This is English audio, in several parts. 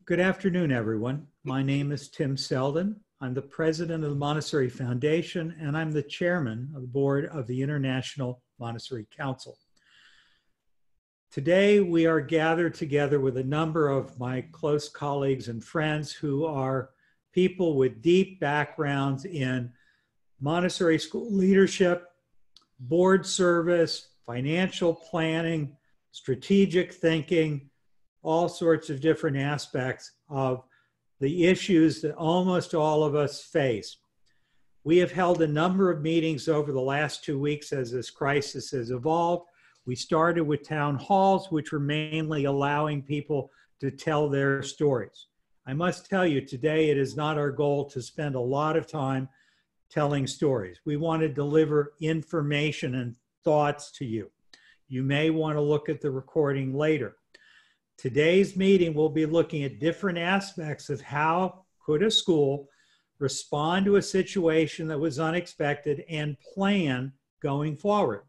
Good afternoon, everyone. My name is Tim Selden. I'm the president of the Montessori Foundation, and I'm the chairman of the board of the International Montessori Council. Today, we are gathered together with a number of my close colleagues and friends who are people with deep backgrounds in Montessori school leadership, board service, financial planning, strategic thinking, all sorts of different aspects of the issues that almost all of us face. We have held a number of meetings over the last 2 weeks as this crisis has evolved. We started with town halls, which were mainly allowing people to tell their stories. I must tell you, today it is not our goal to spend a lot of time telling stories. We want to deliver information and thoughts to you. You may want to look at the recording later. Today's meeting will be looking at different aspects of how could a school respond to a situation that was unexpected and plan going forward.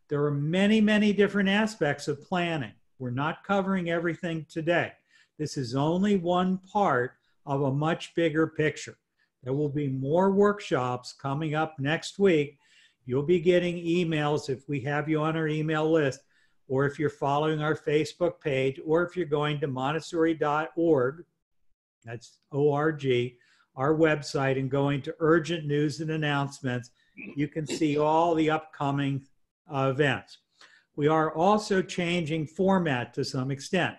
There are many, many different aspects of planning. We're not covering everything today. This is only one part of a much bigger picture. There will be more workshops coming up next week. You'll be getting emails if we have you on our email list, or if you're following our Facebook page, or if you're going to montessori.org, that's O-R-G, our website, and going to urgent news and announcements, you can see all the upcoming events. We are also changing format to some extent.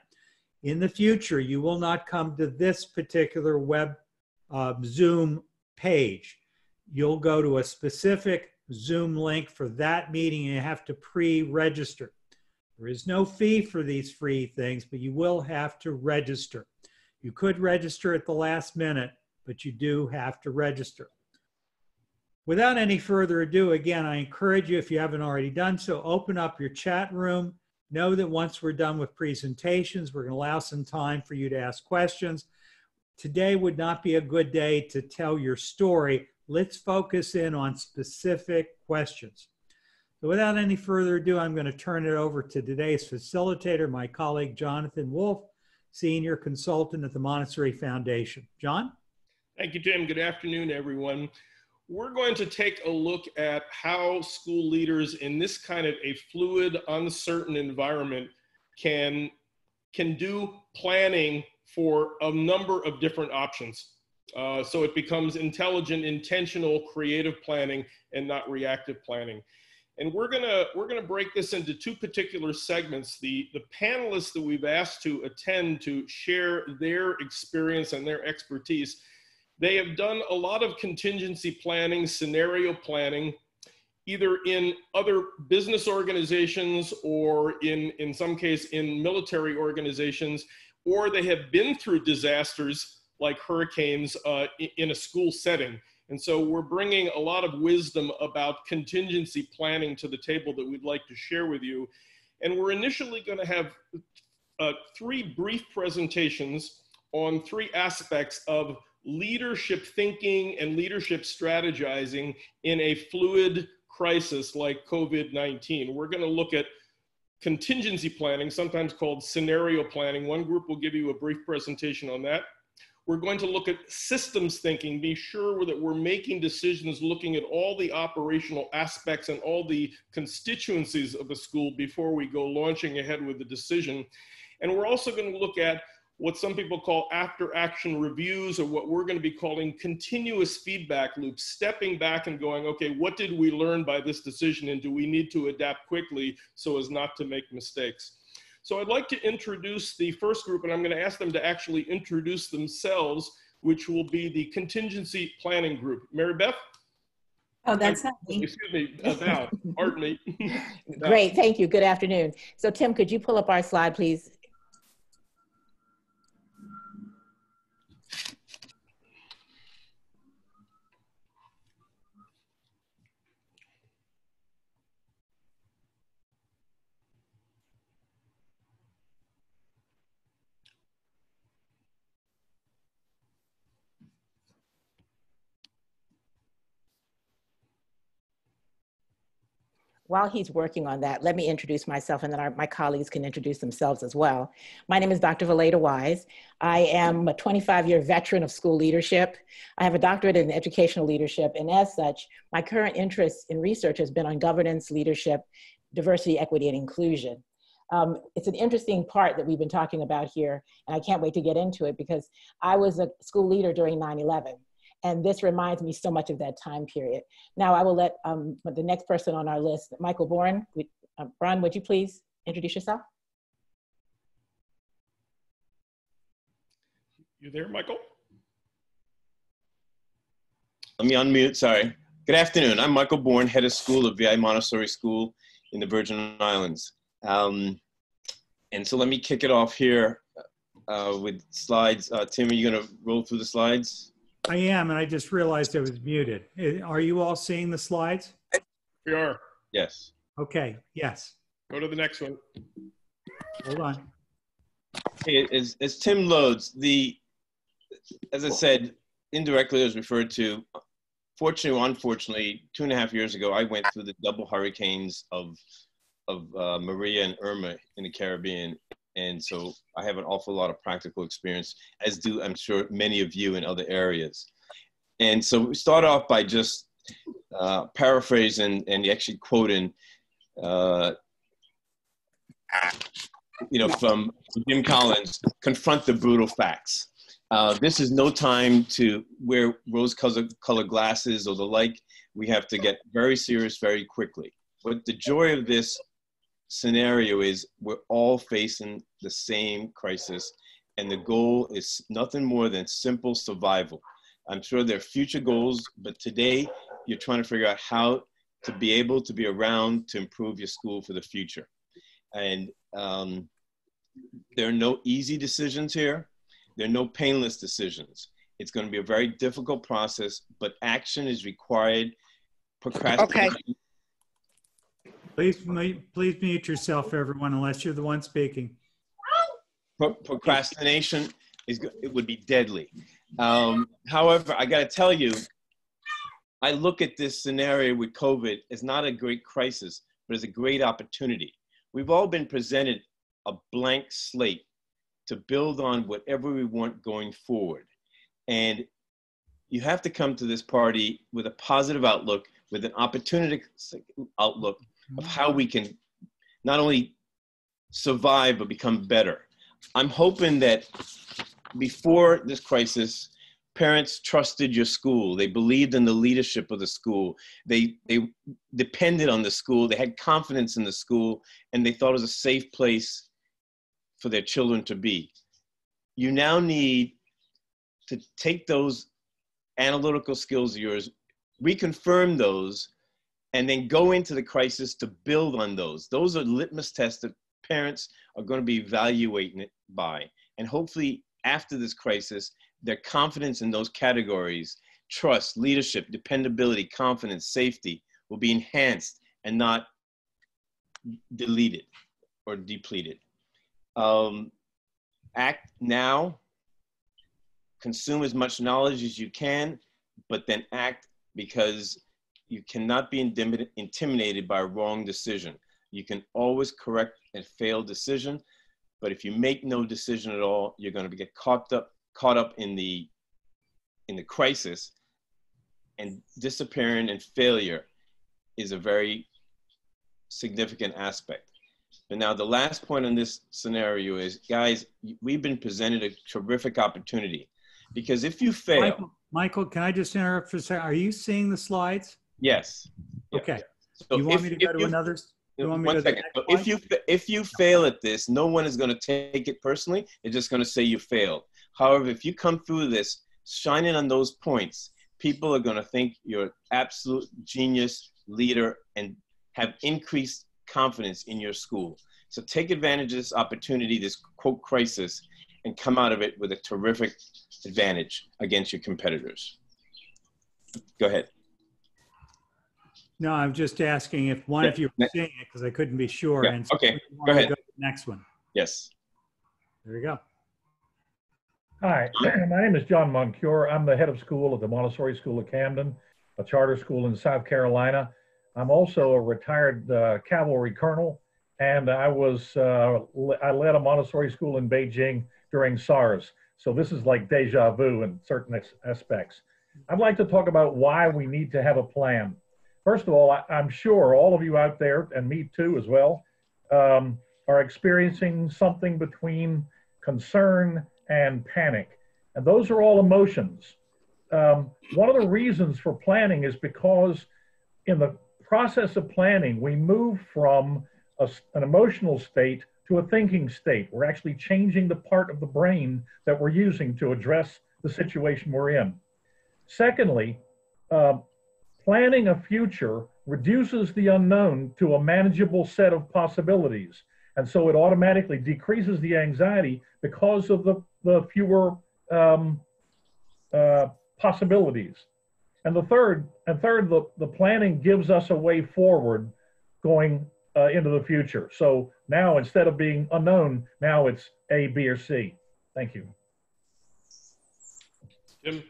In the future, you will not come to this particular web Zoom page. You'll go to a specific Zoom link for that meeting and you have to pre-register. There is no fee for these free things, but you will have to register. You could register at the last minute, but you do have to register. Without any further ado, again, I encourage you, if you haven't already done so, open up your chat room. Know that once we're done with presentations, we're going to allow some time for you to ask questions. Today would not be a good day to tell your story. Let's focus in on specific questions. So without any further ado, I'm going to turn it over to today's facilitator, my colleague, Jonathan Wolf, Senior Consultant at the Montessori Foundation. John? Thank you, Tim. Good afternoon, everyone. We're going to take a look at how school leaders in this kind of a fluid, uncertain environment can do planning for a number of different options. So it becomes intelligent, intentional, creative planning and not reactive planning. And we're gonna break this into two particular segments. The panelists that we've asked to attend to share their experience and their expertise, they have done a lot of contingency planning, scenario planning, either in other business organizations or in some case in military organizations, or they have been through disasters like hurricanes in a school setting. And so we're bringing a lot of wisdom about contingency planning to the table that we'd like to share with you. And we're initially going to have three brief presentations on three aspects of leadership thinking and leadership strategizing in a fluid crisis like COVID-19. We're going to look at contingency planning, sometimes called scenario planning. One group will give you a brief presentation on that. We're going to look at systems thinking, be sure that we're making decisions looking at all the operational aspects and all the constituencies of a school before we go launching ahead with the decision. And we're also going to look at what some people call after action reviews, or what we're going to be calling continuous feedback loops, stepping back and going, okay, what did we learn by this decision and do we need to adapt quickly so as not to make mistakes? So I'd like to introduce the first group, and I'm going to ask them to actually introduce themselves, which will be the contingency planning group. Mary Beth? Oh, that's not me. Excuse me, Val, pardon me. Great, thank you. Good afternoon. So Tim, could you pull up our slide, please? while he's working on that, let me introduce myself, and then my colleagues can introduce themselves as well. My name is Dr. Valeda Wise. I am a 25-year veteran of school leadership. I have a doctorate in educational leadership, and as such, my current interest in research has been on governance, leadership, diversity, equity, and inclusion. It's an interesting part that we've been talking about here, and I can't wait to get into it because I was a school leader during 9/11. And this reminds me so much of that time period. Now I will let the next person on our list, Michael Bourne. Brian, would you please introduce yourself? You there, Michael? Let me unmute, sorry. Good afternoon, I'm Michael Bourne, head of school of VI Montessori School in the Virgin Islands. And so let me kick it off here with slides. Tim, are you gonna roll through the slides? I am, and I just realized I was muted. Are you all seeing the slides? We are. Yes. Okay, yes. Go to the next one. Hold on. Okay, as Tim loads, as I said, indirectly it was referred to, fortunately or unfortunately, 2.5 years ago, I went through the double hurricanes of Maria and Irma in the Caribbean. And so I have an awful lot of practical experience, as do, I'm sure, many of you in other areas. And so we start off by just paraphrasing and actually quoting, from Jim Collins, confront the brutal facts. This is no time to wear rose-colored glasses or the like. We have to get very serious very quickly. But the joy of this scenario is we're all facing the same crisis, and the goal is nothing more than simple survival. I'm sure there are future goals, but today you're trying to figure out how to be able to be around to improve your school for the future. And there are no easy decisions here. There are no painless decisions. It's going to be a very difficult process, but action is required. Procrastination. Okay. Please mute yourself, everyone, unless you're the one speaking. Procrastination it would be deadly. However, I got to tell you, I look at this scenario with COVID as not a great crisis, but as a great opportunity. We've all been presented a blank slate to build on whatever we want going forward. And you have to come to this party with a positive outlook, with an opportunity outlook of how we can not only survive, but become better. I'm hoping that before this crisis, parents trusted your school. They believed in the leadership of the school. They depended on the school. They had confidence in the school, and they thought it was a safe place for their children to be. You now need to take those analytical skills of yours, reconfirm those, and then go into the crisis to build on those. Those are litmus tests that parents are going to be evaluating it by. And hopefully after this crisis, their confidence in those categories, trust, leadership, dependability, confidence, safety, will be enhanced and not deleted or depleted. Act now, consume as much knowledge as you can, but then act, because you cannot be intimidated by a wrong decision. You can always correct a failed decision, but if you make no decision at all, you're going to get caught up in the crisis, and disappearing and failure is a very significant aspect. But now the last point on this scenario is, guys, we've been presented a terrific opportunity, because if you fail— Michael, can I just interrupt for a second? Are you seeing the slides? Yes. Okay. So you want me to go to another? You want me to go to the next So if you fail at this, no one is going to take it personally. They're just going to say you failed. However, if you come through this, shining on those points, people are going to think you're an absolute genius leader and have increased confidence in your school. So take advantage of this opportunity, this quote crisis, and come out of it with a terrific advantage against your competitors. Go ahead. No, I'm just asking if one of you were seeing it, because I couldn't be sure. Yeah. And so Okay, go ahead. Go to the next one. Yes. There we go. Hi, my name is John Moncure. I'm the head of school at the Montessori School of Camden, a charter school in South Carolina. I'm also a retired cavalry colonel, and I led a Montessori school in Beijing during SARS. So this is like deja vu in certain aspects. I'd like to talk about why we need to have a plan. First of all, I'm sure all of you out there, and me too as well, are experiencing something between concern and panic. And those are all emotions. One of the reasons for planning is because in the process of planning, we move from an emotional state to a thinking state. We're actually changing the part of the brain that we're using to address the situation we're in. Secondly, planning a future reduces the unknown to a manageable set of possibilities. And so it automatically decreases the anxiety because of the fewer possibilities. And the planning gives us a way forward going into the future. So now instead of being unknown, now it's A, B, or C. Thank you. Jim?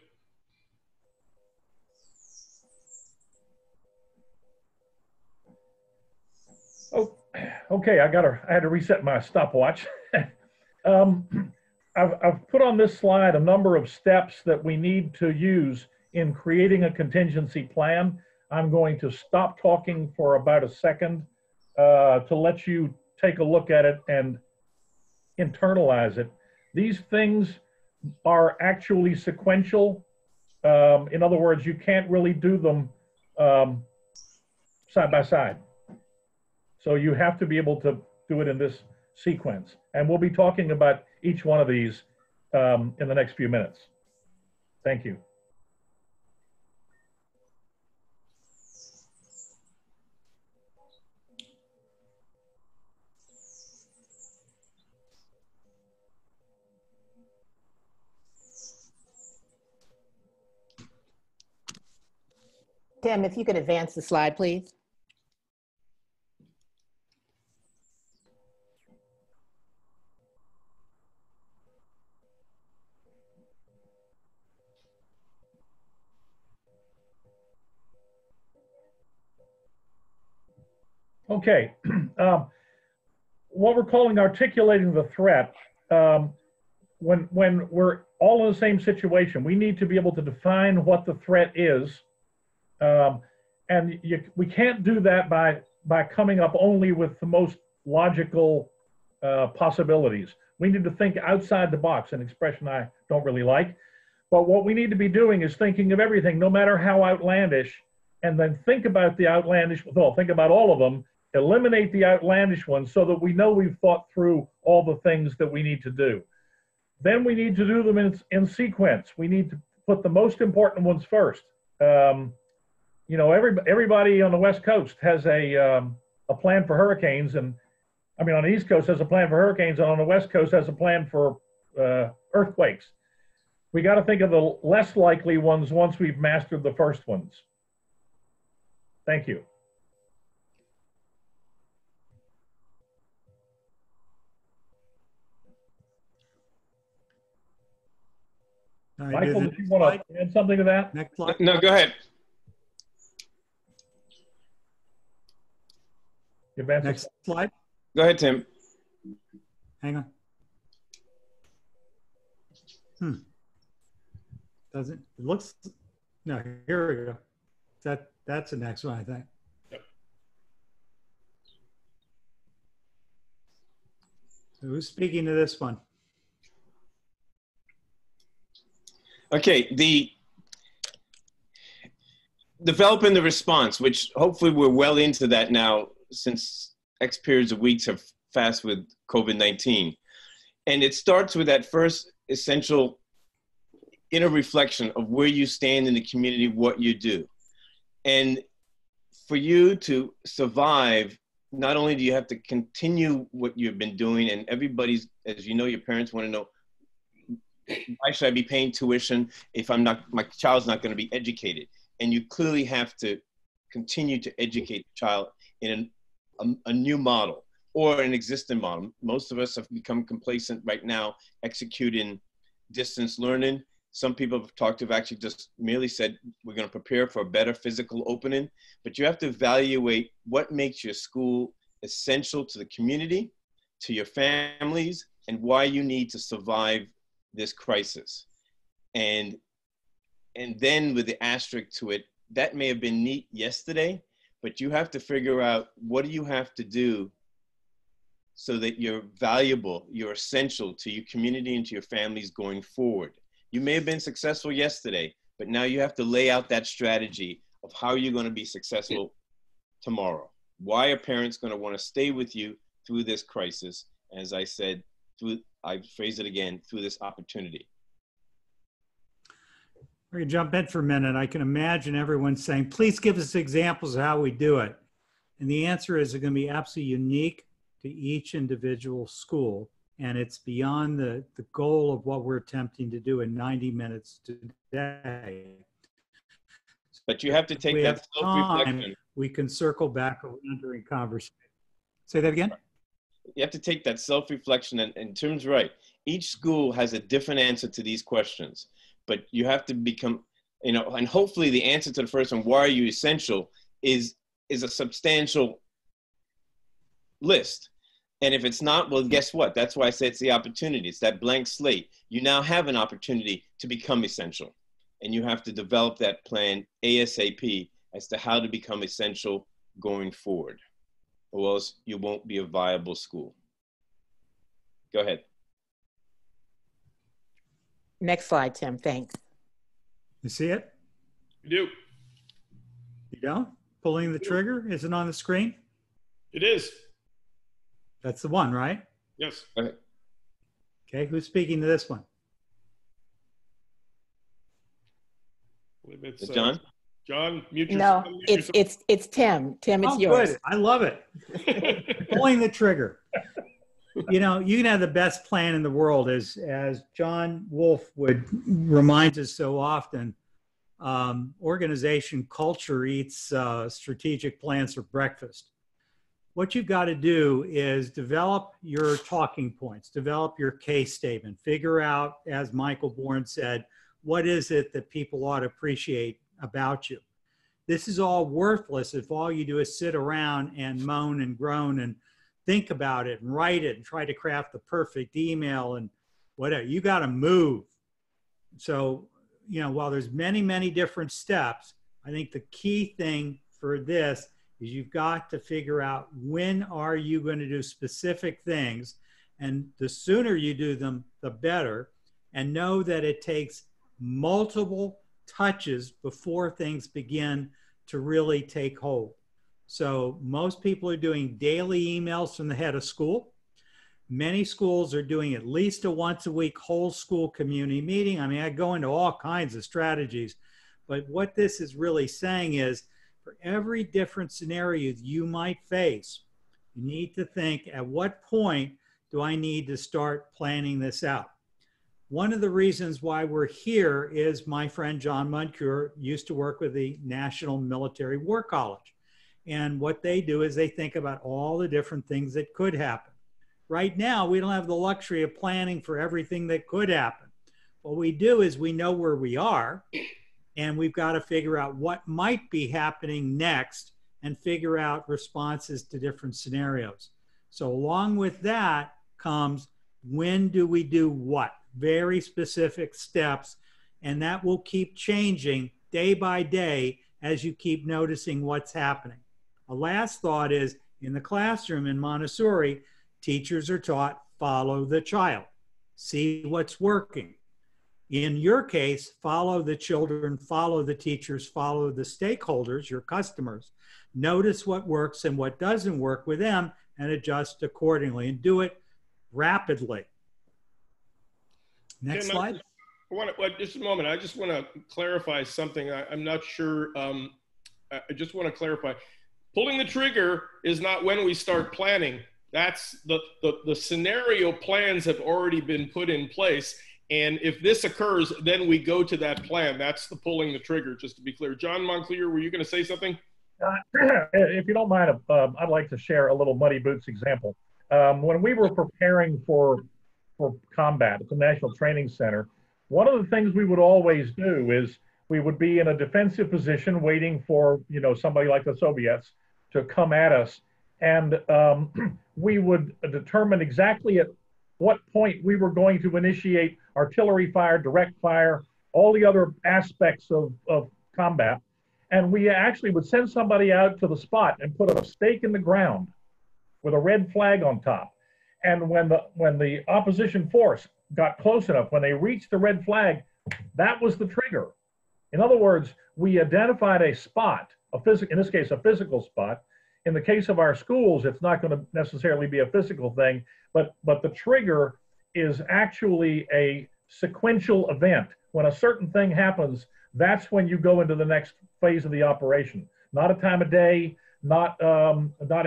Oh, okay, I had to reset my stopwatch. I've put on this slide a number of steps that we need to use in creating a contingency plan. I'm going to stop talking for about a second to let you take a look at it and internalize it. These things are actually sequential. In other words, you can't really do them side by side. So you have to be able to do it in this sequence. And we'll be talking about each one of these in the next few minutes. Thank you. Tim, if you could advance the slide, please. Okay, what we're calling articulating the threat, when we're all in the same situation, we need to be able to define what the threat is. We can't do that by coming up only with the most logical possibilities. We need to think outside the box, an expression I don't really like. But what we need to be doing is thinking of everything, no matter how outlandish, and then think about the outlandish, well, think about all of them, eliminate the outlandish ones so that we know we've thought through all the things that we need to do. Then we need to do them in sequence. We need to put the most important ones first. You know, everybody on the West Coast has a plan for hurricanes, and I mean on the East Coast has a plan for hurricanes, and on the West Coast has a plan for earthquakes. We got to think of the less likely ones once we've mastered the first ones. Thank you. Michael, did you want to add something to that? Next slide. No, go ahead. Next slide. Go ahead, Tim. Hang on. Doesn't it looks? No, here we go. That's the next one, I think. Yep. Who's speaking to this one? Okay, the developing the response, which hopefully we're well into that now since X periods of weeks have passed with COVID-19. And it starts with that first essential inner reflection of where you stand in the community, what you do. And for you to survive, not only do you have to continue what you've been doing, and everybody's, as you know, your parents want to know, why should I be paying tuition if my child's not going to be educated? And you clearly have to continue to educate the child in a new model or an existing model. Most of us have become complacent right now, executing distance learning. Some people I've talked to have actually just merely said, we're going to prepare for a better physical opening, but you have to evaluate what makes your school essential to the community, to your families, and why you need to survive this crisis. And then with the asterisk to it, that may have been neat yesterday, but you have to figure out what do you have to do so that you're valuable, you're essential to your community and to your families going forward. You may have been successful yesterday, but now you have to lay out that strategy of how you're going to be successful tomorrow. Why are parents going to want to stay with you through this crisis? As I said, I phrase it again, through this opportunity. We're going to jump in for a minute. I can imagine everyone saying, please give us examples of how we do it. And the answer is it's going to be absolutely unique to each individual school. And it's beyond the goal of what we're attempting to do in 90 minutes today. But you have to take that self-reflection. We can circle back around during conversation. Say that again? You have to take that self-reflection, and Tim's right. Each school has a different answer to these questions, but you have to become, and hopefully the answer to the first one, why are you essential, is a substantial list. And if it's not, well, guess what? That's why I say it's the opportunity. It's that blank slate. You now have an opportunity to become essential. And you have to develop that plan ASAP as to how to become essential going forward, or else you won't be a viable school. Go ahead. Next slide, Tim, thanks. You see it? You do. You don't? Pulling the trigger, is it on the screen? It is. That's the one, right? Yes. Okay, who's speaking to this one? It's, John? John, mute No, yourself. it's Tim. Tim, it's yours. Good. I love it. Pulling the trigger. You can have the best plan in the world, as John Wolfe would remind us so often. Organization culture eats strategic plans for breakfast. What you've got to do is develop your talking points, develop your case statement, figure out, as Michael Bourne said, what is it that people ought to appreciate about you? This is all worthless if all you do is sit around and moan and groan and think about it and write it and try to craft the perfect email and whatever. You got to move. So, while there's many, many different steps, I think the key thing for this is you've got to figure out when are you going to do specific things, and the sooner you do them, the better, and know that it takes multiple touches before things begin to really take hold. So most people are doing daily emails from the head of school. Many schools are doing at least a once a week whole school community meeting. I mean, I go into all kinds of strategies, but what this is really saying is for every different scenario you might face, you need to think, at what point do I need to start planning this out? One of the reasons why we're here is my friend John Moncure used to work with the National Military War College. And what they do is they think about all the different things that could happen. Right now, we don't have the luxury of planning for everything that could happen. What we do is we know where we are, and we've got to figure out what might be happening next and figure out responses to different scenarios. So along with that comes, when do we do what? Very specific steps, and that will keep changing day by day as you keep noticing what's happening. A last thought is, in the classroom in Montessori, teachers are taught, follow the child, see what's working. In your case, follow the children, follow the teachers, follow the stakeholders, your customers. Notice what works and what doesn't work with them and adjust accordingly, and do it rapidly. Next slide. Just a moment. I just want to clarify something. I'm not sure. I just want to clarify. Pulling the trigger is not when we start planning. That's the scenario plans have already been put in place. And if this occurs, then we go to that plan. That's the pulling the trigger, just to be clear. John Moncler, were you going to say something? If you don't mind, I'd like to share a little Muddy Boots example. When we were preparing for combat at the National Training Center, one of the things we would always do is we would be in a defensive position waiting for, somebody like the Soviets to come at us. And we would determine exactly at what point we were going to initiate artillery fire, direct fire, all the other aspects of combat. And we actually would send somebody out to the spot and put a stake in the ground with a red flag on top. And when the opposition force got close enough, when they reached the red flag, that was the trigger. In other words, we identified a spot, in this case, a physical spot. In the case of our schools, it's not going to necessarily be a physical thing, but the trigger is actually a sequential event. When a certain thing happens, that's when you go into the next phase of the operation. Not a time of day, not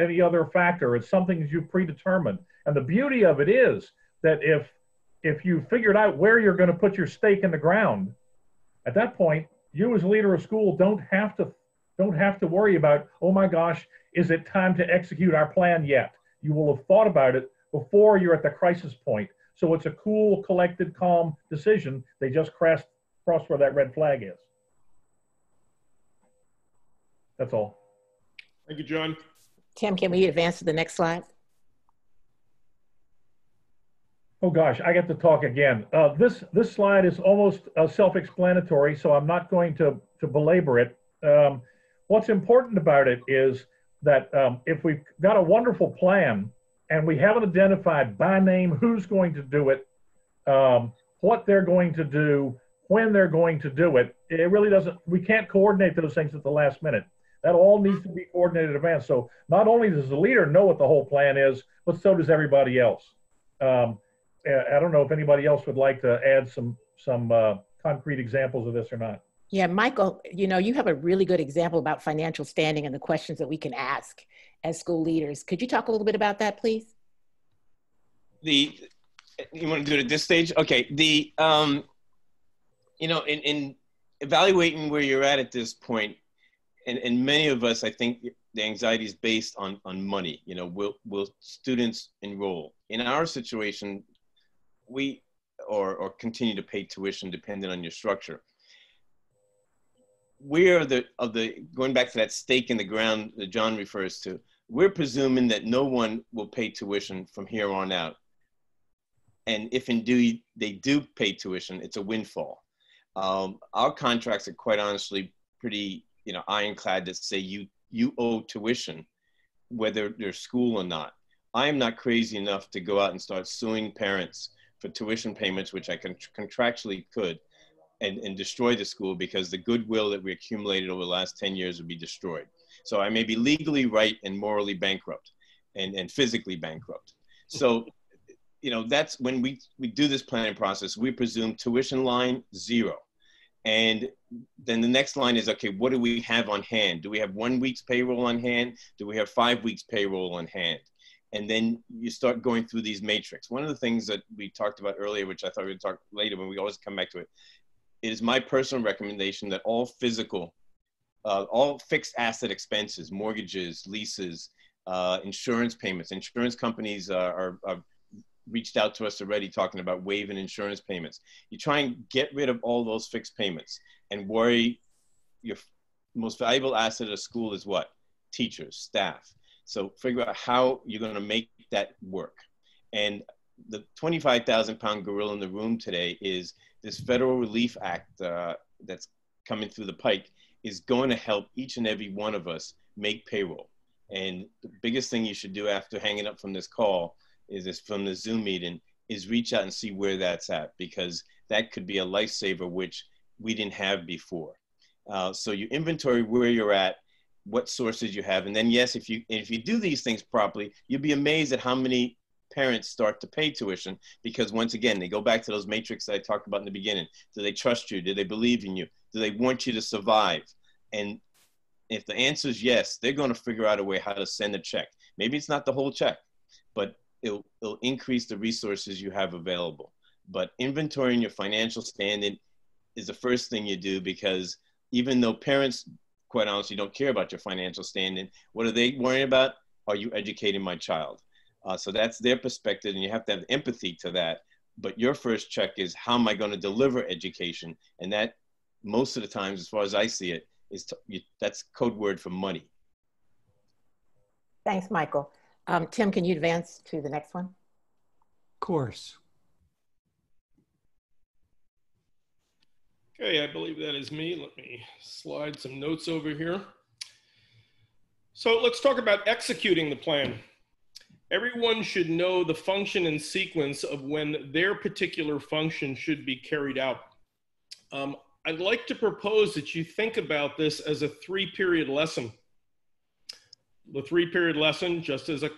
any other factor. It's something that you've predetermined. And the beauty of it is that if you figured out where you're going to put your stake in the ground, at that point, you as a leader of school don't have to worry about, oh my gosh, is it time to execute our plan yet? You will have thought about it before you're at the crisis point. So it's a cool, collected, calm decision. They just cross where that red flag is. That's all. Thank you, John. Tim, can we advance to the next slide? Oh gosh, I get to talk again. This slide is almost self-explanatory, so I'm not going to belabor it. What's important about it is that if we've got a wonderful plan and we haven't identified by name who's going to do it, what they're going to do, when they're going to do it, it really doesn't, we can't coordinate those things at the last minute. That all needs to be coordinated in advance. So not only does the leader know what the whole plan is, but so does everybody else. I don't know if anybody else would like to add some concrete examples of this or not. Yeah, Michael, you have a really good example about financial standing and the questions that we can ask as school leaders. Could you talk a little bit about that, please? You want to do it at this stage? Okay. In evaluating where you're at this point, and many of us, I think the anxiety is based on money. Will students enroll? In our situation, we or continue to pay tuition depending on your structure. We're going back to that stake in the ground that John refers to. We're presuming that no one will pay tuition from here on out. And if indeed they do pay tuition, it's a windfall. Our contracts are quite honestly pretty, ironclad that say you owe tuition, whether they're school or not. I am not crazy enough to go out and start suing parents for tuition payments, which I contractually could, and destroy the school, because the goodwill that we accumulated over the last 10 years would be destroyed. So I may be legally right and morally bankrupt and physically bankrupt. So, that's when we do this planning process, we presume tuition line 0. And then the next line is, okay, what do we have on hand? Do we have 1 week's payroll on hand? Do we have 5 weeks payroll on hand? And then you start going through these matrix. One of the things that we talked about earlier, which I thought we'd talk later, when we always come back to it, it is my personal recommendation that all fixed asset expenses, mortgages, leases, insurance payments, insurance companies are reached out to us already talking about waiving insurance payments. You try and get rid of all those fixed payments and worry. Your most valuable asset of a school is what? Teachers, staff. So figure out how you're going to make that work. And the 25,000-pound gorilla in the room today is this Federal Relief Act that's coming through the pike is going to help each and every one of us make payroll. And the biggest thing you should do after hanging up from this call from the Zoom meeting is reach out and see where that's at, because that could be a lifesaver, which we didn't have before. So you inventory where you're at, what sources you have. And then yes, if you do these things properly, you'll be amazed at how many parents start to pay tuition, because once again, they go back to those matrix that I talked about in the beginning. Do they trust you? Do they believe in you? Do they want you to survive? And if the answer is yes, they're going to figure out a way how to send a check. Maybe it's not the whole check, but it'll increase the resources you have available. But inventorying your financial standing is the first thing you do, because even though parents, quite honestly, don't care about your financial standing, what are they worrying about? Are you educating my child? So that's their perspective, and you have to have empathy to that. But your first check is, how am I going to deliver education? And that, most of the times, as far as I see it, is that's code word for money. Thanks, Michael. Tim, can you advance to the next one? Of course. Okay, I believe that is me. Let me slide some notes over here. So let's talk about executing the plan. Everyone should know the function and sequence of when their particular function should be carried out. I'd like to propose that you think about this as a 3-period lesson. The 3-period lesson, just as a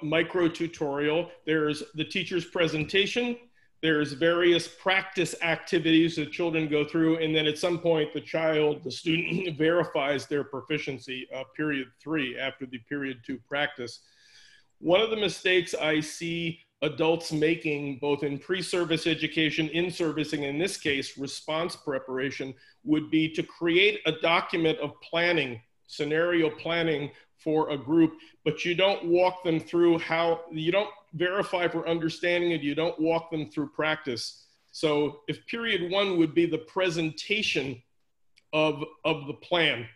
micro tutorial, there's the teacher's presentation, there's various practice activities that children go through, and then at some point the student verifies their proficiency, period 3, after the period 2 practice. One of the mistakes I see adults making, both in pre-service education, in servicing, in this case, response preparation, would be to create a document of planning, scenario planning for a group, but you don't walk them through you don't verify for understanding it, you don't walk them through practice. So if period 1 would be the presentation of the plan,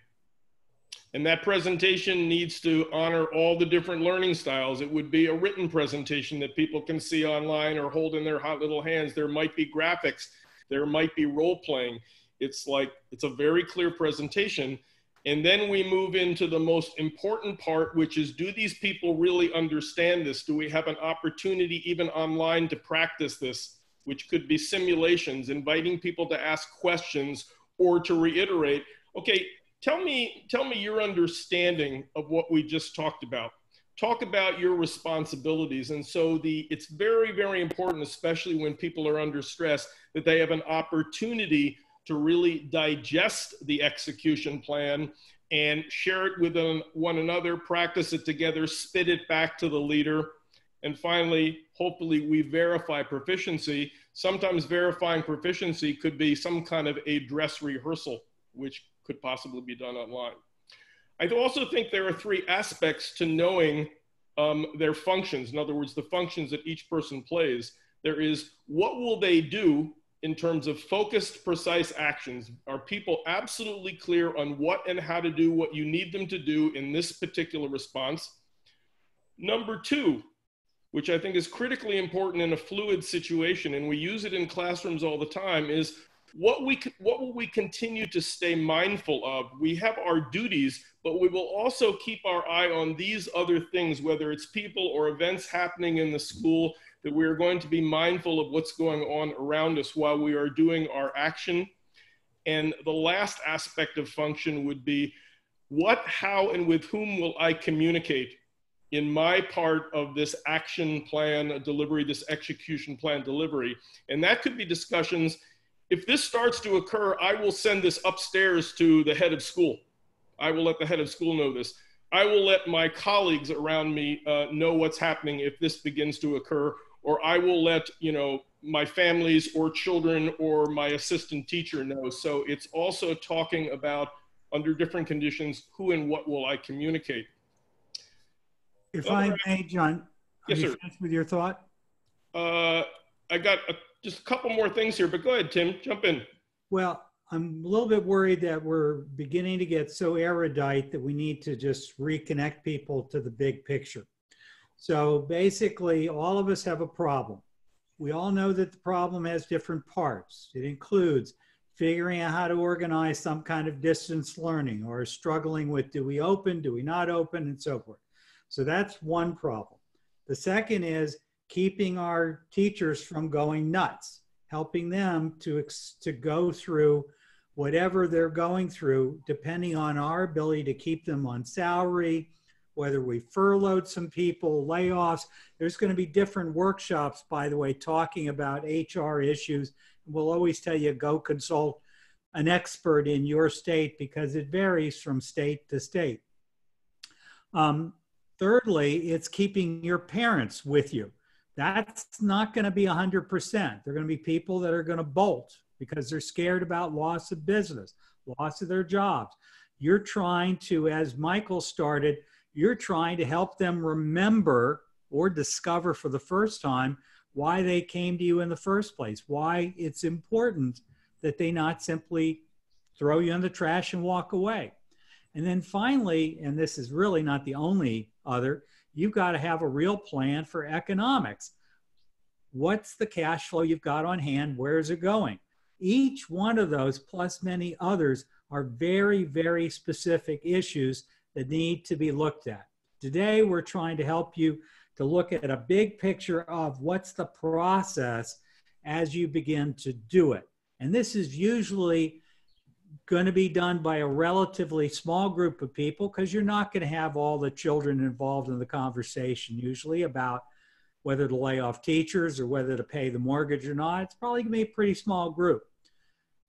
and that presentation needs to honor all the different learning styles. It would be a written presentation that people can see online or hold in their hot little hands. There might be graphics, there might be role playing. It's a very clear presentation. And then we move into the most important part, which is, do these people really understand this? Do we have an opportunity even online to practice this, which could be simulations, inviting people to ask questions or to reiterate, okay, tell me your understanding of what we just talked about. Talk about your responsibilities. And so it's very, very important, especially when people are under stress, that they have an opportunity to really digest the execution plan and share it with one another, practice it together, spit it back to the leader. And finally, hopefully we verify proficiency. Sometimes verifying proficiency could be some kind of a dress rehearsal, which could possibly be done online. I also think there are 3 aspects to knowing their functions. In other words, the functions that each person plays. There is, what will they do in terms of focused, precise actions? Are people absolutely clear on what and how to do what you need them to do in this particular response? Number 2, which I think is critically important in a fluid situation, and we use it in classrooms all the time, is what will we continue to stay mindful of? We have our duties, but we will also keep our eye on these other things, whether it's people or events happening in the school, that we are going to be mindful of what's going on around us while we are doing our action. And the last aspect of function would be, what, how, and with whom will I communicate in my part of this action plan delivery, this execution plan delivery? And that could be discussions. If this starts to occur, I will send this upstairs to the head of school. I will let the head of school know this. I will let my colleagues around me know what's happening if this begins to occur, or I will let, my families or children or my assistant teacher know. So it's also talking about, under different conditions, who and what will I communicate. If I may, John, yes, are you sir. finished with your thought? I got just a couple more things here, but go ahead, Tim, jump in. Well, I'm a little bit worried that we're beginning to get so erudite that we need to just reconnect people to the big picture. So basically, all of us have a problem. We all know that the problem has different parts. It includes figuring out how to organize some kind of distance learning, or struggling with, do we open, do we not open, and so forth. So that's one problem. The second is keeping our teachers from going nuts, helping them to go through whatever they're going through, depending on our ability to keep them on salary, whether we furloughed some people, layoffs. There's going to be different workshops, by the way, talking about HR issues. We'll always tell you, go consult an expert in your state, because it varies from state to state. Thirdly, it's keeping your parents with you. That's not going to be 100%. They're going to be people that are going to bolt because they're scared about loss of business, loss of their jobs. You're trying to, as Michael started, you're trying to help them remember or discover for the first time why they came to you in the first place, why it's important that they not simply throw you in the trash and walk away. And then finally, and this is really not the only other, you've got to have a real plan for economics. What's the cash flow you've got on hand? Where is it going? Each one of those, plus many others, are very, very specific issues that need to be looked at. Today, we're trying to help you to look at a big picture of what's the process as you begin to do it. And this is usually going to be done by a relatively small group of people, because you're not going to have all the children involved in the conversation usually about whether to lay off teachers or whether to pay the mortgage or not. It's probably going to be a pretty small group.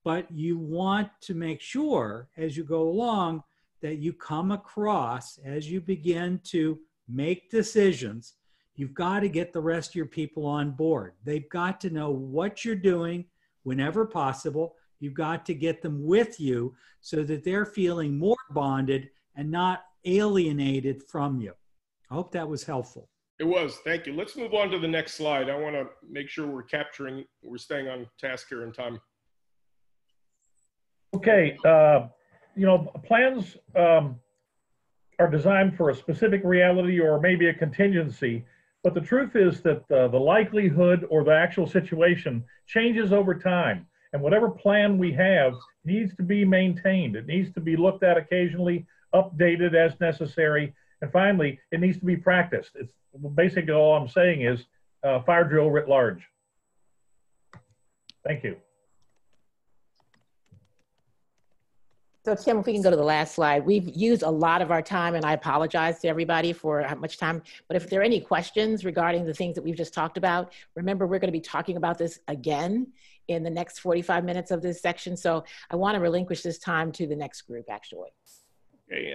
But you want to make sure as you go along that you come across, as you begin to make decisions, you've got to get the rest of your people on board. They've got to know what you're doing whenever possible. You've got to get them with you so that they're feeling more bonded and not alienated from you. I hope that was helpful. It was. Thank you. Let's move on to the next slide. I want to make sure we're staying on task here in time. Okay. Plans are designed for a specific reality or maybe a contingency, but the truth is that the likelihood or the actual situation changes over time. And whatever plan we have needs to be maintained. It needs to be looked at occasionally, updated as necessary. And finally, it needs to be practiced. It's basically all I'm saying is fire drill writ large. Thank you. So Tim, if we can go to the last slide. We've used a lot of our time, and I apologize to everybody for how much time, but if there are any questions regarding the things that we've just talked about, remember we're going to be talking about this again in the next 45 minutes of this section. So I want to relinquish this time to the next group, actually. Okay,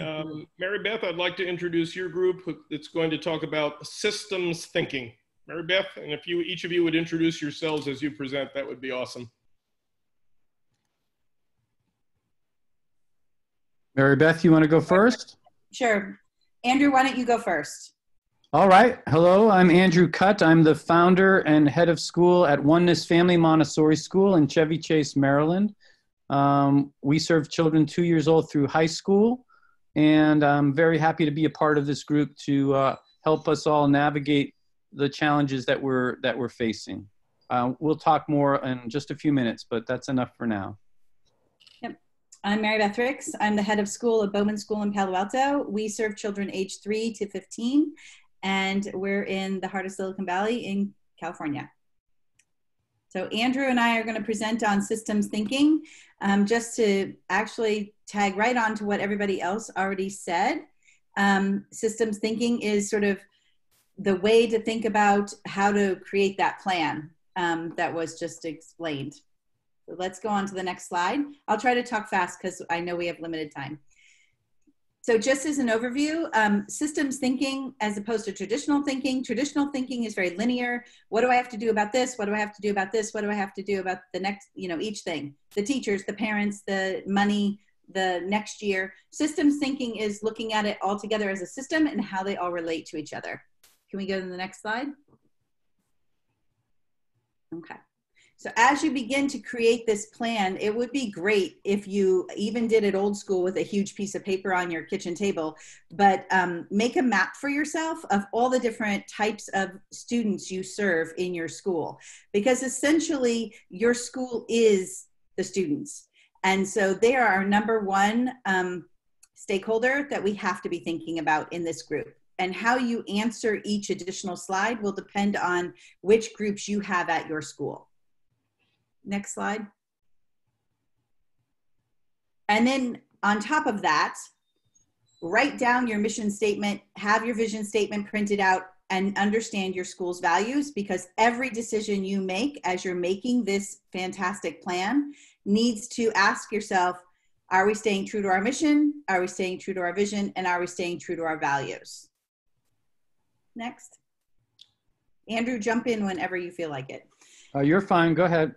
Mary Beth, I'd like to introduce your group that's going to talk about systems thinking. Mary Beth, and if each of you would introduce yourselves as you present, that would be awesome. Mary Beth, you want to go first? Sure. Andrew, why don't you go first? All right. Hello, I'm Andrew Cutt. I'm the founder and head of school at Oneness Family Montessori School in Chevy Chase, Maryland. We serve children 2 years old through high school, and I'm very happy to be a part of this group to help us all navigate the challenges that we're facing. We'll talk more in just a few minutes, but that's enough for now. I'm Mary Beth Ricks. I'm the head of school at Bowman School in Palo Alto. We serve children age 3 to 15, and we're in the heart of Silicon Valley in California. So Andrew and I are going to present on systems thinking, just to actually tag right on to what everybody else already said. Systems thinking is sort of the way to think about how to create that plan that was just explained. Let's go on to the next slide. I'll try to talk fast because I know we have limited time. So just as an overview, systems thinking as opposed to traditional thinking is very linear. What do I have to do about this? What do I have to do about this? What do I have to do about the next, each thing? The teachers, the parents, the money, the next year. Systems thinking is looking at it all together as a system and how they all relate to each other. Can we go to the next slide? Okay. So as you begin to create this plan, it would be great if you even did it old school with a huge piece of paper on your kitchen table, but make a map for yourself of all the different types of students you serve in your school, because essentially your school is the students. And so they are our number one stakeholder that we have to be thinking about in this group. And how you answer each additional slide will depend on which groups you have at your school. Next slide. And then on top of that, write down your mission statement, have your vision statement printed out, and understand your school's values, because every decision you make as you're making this fantastic plan needs to ask yourself, are we staying true to our mission? Are we staying true to our vision? And are we staying true to our values? Next. Andrew, jump in whenever you feel like it. You're fine. Go ahead.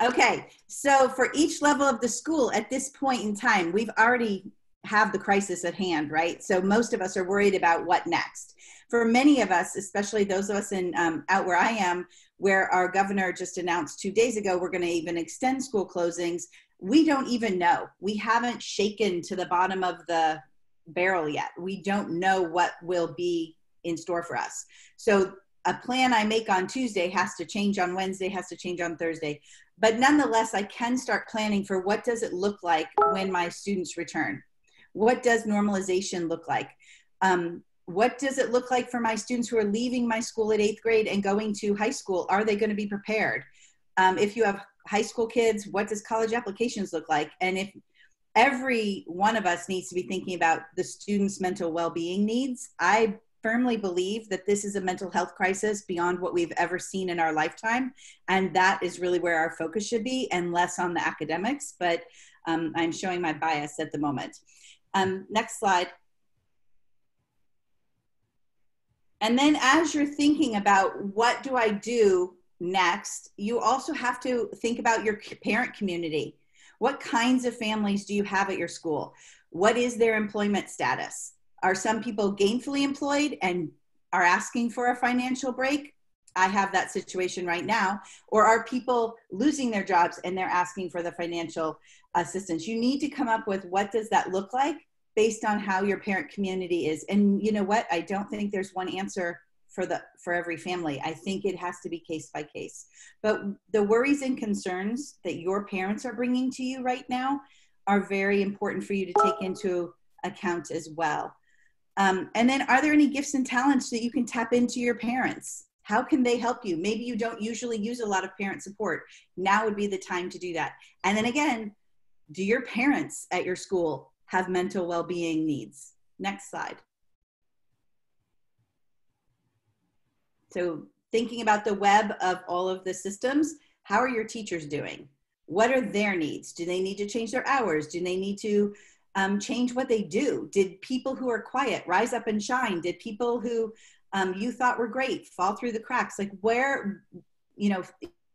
Okay, so for each level of the school at this point in time, we've already have the crisis at hand, right? So most of us are worried about what next. for many of us, especially those of us in out where I am, where our governor just announced 2 days ago, we're going to even extend school closings. We don't even know. We haven't shaken to the bottom of the barrel yet. We don't know what will be in store for us. So a plan I make on Tuesday has to change on Wednesday, has to change on Thursday. But nonetheless, I can start planning for what does it look like when my students return? What does normalization look like? What does it look like for my students who are leaving my school at 8th grade and going to high school? Are they going to be prepared? If you have high school kids, what does college applications look like? And if every one of us needs to be thinking about the students' mental well-being needs, I firmly believe that this is a mental health crisis beyond what we've ever seen in our lifetime. And that is really where our focus should be, and less on the academics, but I'm showing my bias at the moment. Next slide. And then as you're thinking about what do I do next, you also have to think about your parent community. What kinds of families do you have at your school? What is their employment status? Are some people gainfully employed and are asking for a financial break? I have that situation right now. Or are people losing their jobs and they're asking for the financial assistance? You need to come up with what does that look like based on how your parent community is. And you know what? I don't think there's one answer for every family. I think it has to be case by case. But the worries and concerns that your parents are bringing to you right now are very important for you to take into account as well. And then are there any gifts and talents that you can tap into your parents? How can they help you? Maybe you don't usually use a lot of parent support. Now would be the time to do that. And then again, do your parents at your school have mental well-being needs? Next slide. So thinking about the web of all of the systems, how are your teachers doing? What are their needs? Do they need to change their hours? Do they need to change what they do? Did people who are quiet rise up and shine? Did people who you thought were great fall through the cracks? Like where, you know,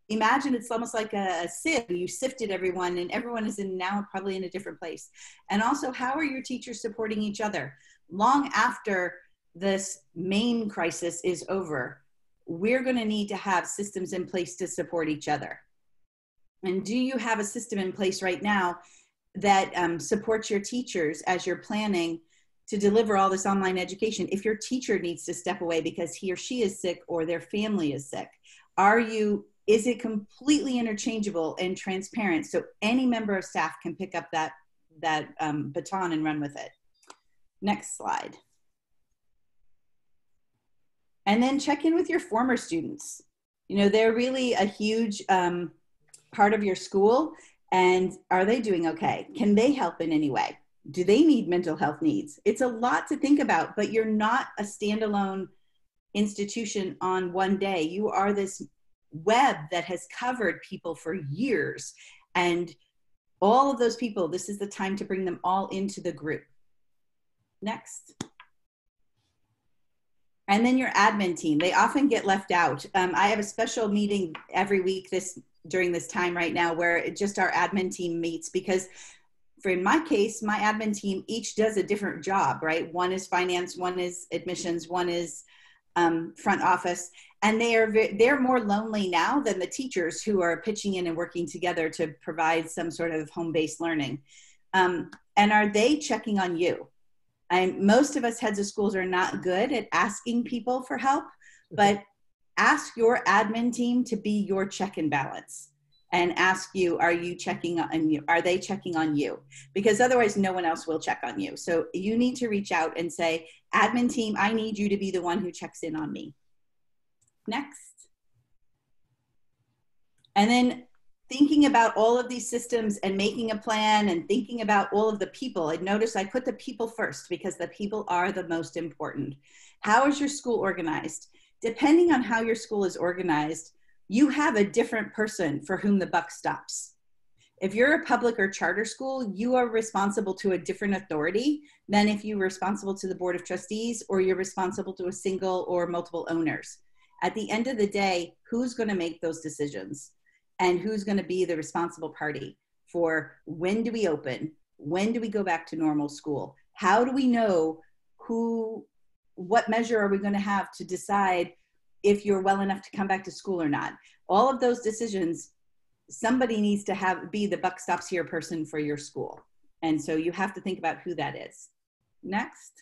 imagine it's almost like a sieve. You sifted everyone and everyone is now probably in a different place. And also, how are your teachers supporting each other? Long after this main crisis is over, we're going to need to have systems in place to support each other. And do you have a system in place right now that supports your teachers as you're planning to deliver all this online education? If your teacher needs to step away because he or she is sick or their family is sick, is it completely interchangeable and transparent so any member of staff can pick up that baton and run with it? Next slide. And then check in with your former students. You know, they're really a huge part of your school. And are they doing okay? Can they help in any way? Do they need mental health needs? It's a lot to think about, but you're not a standalone institution on one day. You are this web that has covered people for years. And all of those people, this is the time to bring them all into the group. Next. And then your admin team, they often get left out. I have a special meeting every week during this time right now where just our admin team meets, because in my case, my admin team each does a different job, right? One is finance, one is admissions, one is front office. And they're more lonely now than the teachers who are pitching in and working together to provide some sort of home-based learning. And are they checking on you? Most of us heads of schools are not good at asking people for help, but ask your admin team to be your check and balance and ask you, are they checking on you? Because otherwise no one else will check on you. So you need to reach out and say, admin team, I need you to be the one who checks in on me. Next. And then thinking about all of these systems and making a plan and thinking about all of the people. And notice I put the people first because the people are the most important. How is your school organized? Depending on how your school is organized, you have a different person for whom the buck stops. If you're a public or charter school, you are responsible to a different authority than if you're responsible to the Board of Trustees or you're responsible to a single or multiple owners. At the end of the day, who's going to make those decisions? And who's going to be the responsible party for when do we open? When do we go back to normal school? How do we know who what measure are we going to have to decide if you're well enough to come back to school or not? All of those decisions, somebody needs to be the buck stops here person for your school. And so you have to think about who that is. Next.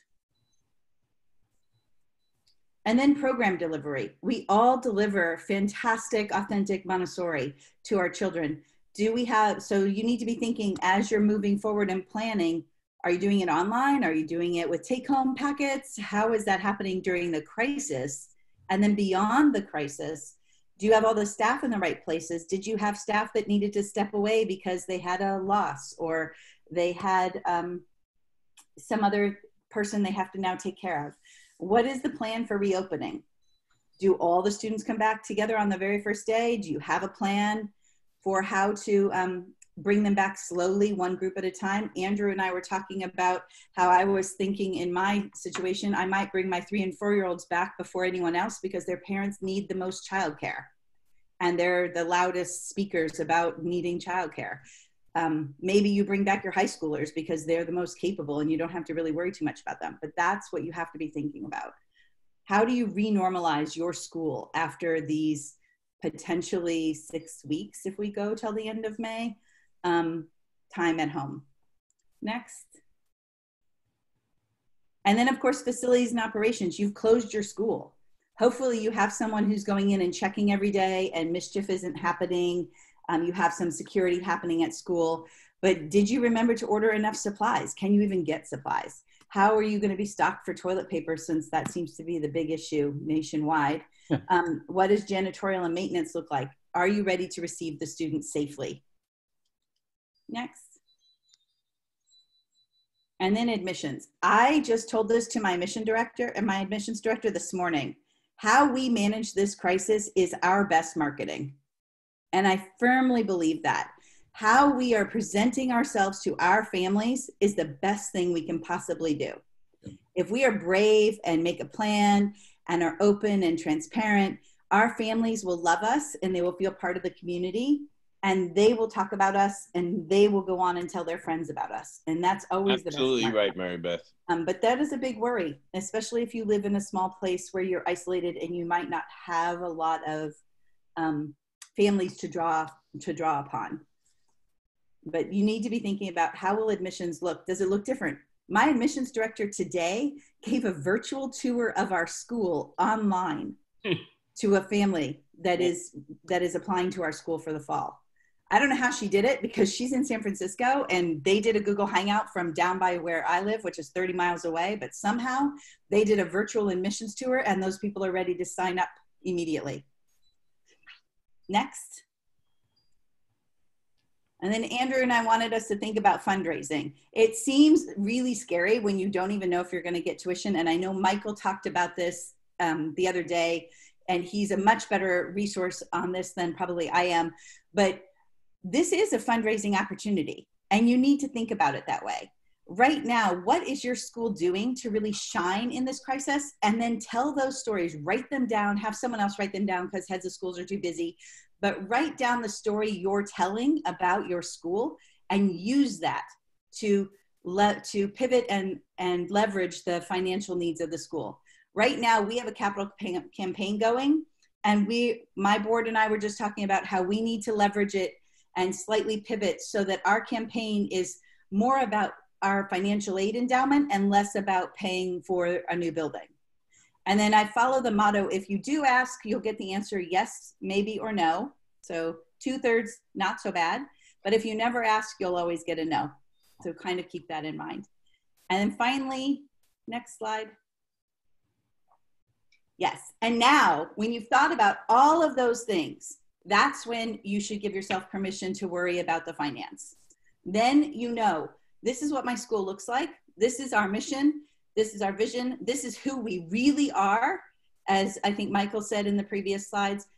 And then program delivery. We all deliver fantastic, authentic Montessori to our children. So you need to be thinking as you're moving forward and planning, are you doing it online? Are you doing it with take-home packets? How is that happening during the crisis? And then beyond the crisis, do you have all the staff in the right places? Did you have staff that needed to step away because they had a loss, or they had some other person they have to now take care of? What is the plan for reopening? Do all the students come back together on the very first day? Do you have a plan for how to bring them back slowly, one group at a time? Andrew and I were talking about how I was thinking in my situation, I might bring my 3- and 4-year-olds back before anyone else because their parents need the most childcare. And they're the loudest speakers about needing childcare. Maybe you bring back your high schoolers because they're the most capable and you don't have to really worry too much about them. But that's what you have to be thinking about. How do you renormalize your school after these potentially 6 weeks, if we go till the end of May, time at home? Next. And then, of course, facilities and operations. You've closed your school. Hopefully you have someone who's going in and checking every day and mischief isn't happening. You have some security happening at school, but did you remember to order enough supplies? Can you even get supplies? How are you going to be stocked for toilet paper, since that seems to be the big issue nationwide? What does janitorial and maintenance look like? Are you ready to receive the students safely? Next. And then admissions. I just told this to my admissions director this morning. How we manage this crisis is our best marketing. And I firmly believe that. How we are presenting ourselves to our families is the best thing we can possibly do. If we are brave and make a plan and are open and transparent, our families will love us and they will feel part of the community, and they will talk about us and they will go on and tell their friends about us. And that's always the best. Absolutely right, Mary Beth. But that is a big worry, especially if you live in a small place where you're isolated and you might not have a lot of families to draw upon. But you need to be thinking about, how will admissions look? Does it look different? My admissions director today gave a virtual tour of our school online to a family that is applying to our school for the fall. I don't know how she did it, because she's in San Francisco and they did a Google Hangout from down by where I live, which is 30 miles away, but somehow they did a virtual admissions tour and those people are ready to sign up immediately. Next. And then Andrew and I wanted us to think about fundraising. It seems really scary when you don't even know if you're going to get tuition. And I know Michael talked about this the other day, and he's a much better resource on this than probably I am. But this is a fundraising opportunity, and you need to think about it that way. Right now, what is your school doing to really shine in this crisis? And then tell those stories, write them down, have someone else write them down because heads of schools are too busy. But write down the story you're telling about your school and use that to pivot and leverage the financial needs of the school. Right now, we have a capital campaign going, and my board and I were just talking about how we need to leverage it and slightly pivot so that our campaign is more about our financial aid endowment and less about paying for a new building. And then I follow the motto, if you do ask, you'll get the answer yes, maybe, or no. So 2/3, not so bad. But if you never ask, you'll always get a no. So kind of keep that in mind. And then finally, next slide. Yes, and now when you've thought about all of those things, that's when you should give yourself permission to worry about the finance. Then you know, this is what my school looks like. This is our mission. This is our vision. This is who we really are, as I think Michael said in the previous slides.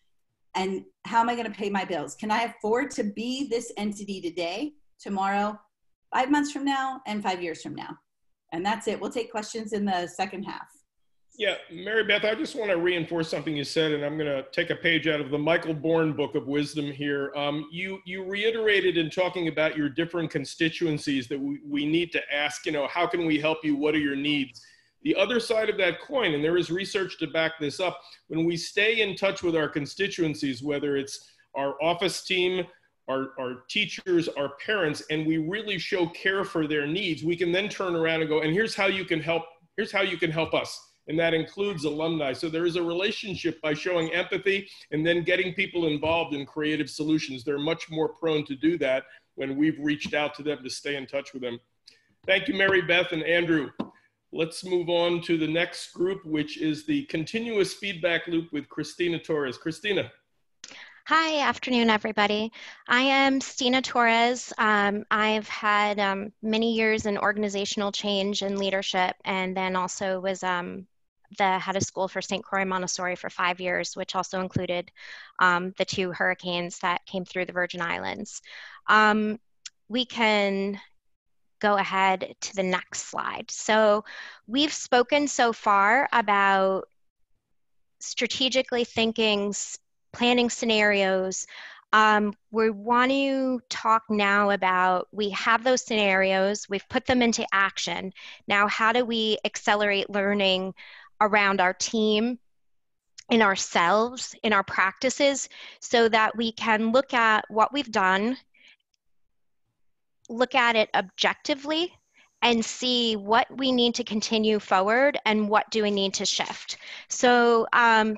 And how am I going to pay my bills? Can I afford to be this entity today, tomorrow, 5 months from now, and 5 years from now? And that's it. We'll take questions in the second half. Yeah, Mary Beth, I just want to reinforce something you said, and I'm going to take a page out of the Michael Bourne Book of Wisdom here. You reiterated in talking about your different constituencies that we need to ask, how can we help you? What are your needs? The other side of that coin, and there is research to back this up, when we stay in touch with our constituencies, whether it's our office team, our teachers, our parents, and we really show care for their needs, we can then turn around and go, and here's how you can help, here's how you can help us. And that includes alumni. So there is a relationship by showing empathy and then getting people involved in creative solutions. They're much more prone to do that when we've reached out to them to stay in touch with them. Thank you, Mary Beth and Andrew. Let's move on to the next group, which is the continuous feedback loop with Christina Torres. Christina. Hi, afternoon, everybody. I am Stina Torres. I've had many years in organizational change and leadership, and then also was the head of school for St. Croix Montessori for 5 years, which also included the 2 hurricanes that came through the Virgin Islands. We can go ahead to the next slide. So we've spoken so far about strategically thinking, planning scenarios. We want to talk now about, we have those scenarios, we've put them into action. Now, how do we accelerate learning around our team, in ourselves, in our practices, so that we can look at what we've done, look at it objectively, and see what we need to continue forward and what do we need to shift. So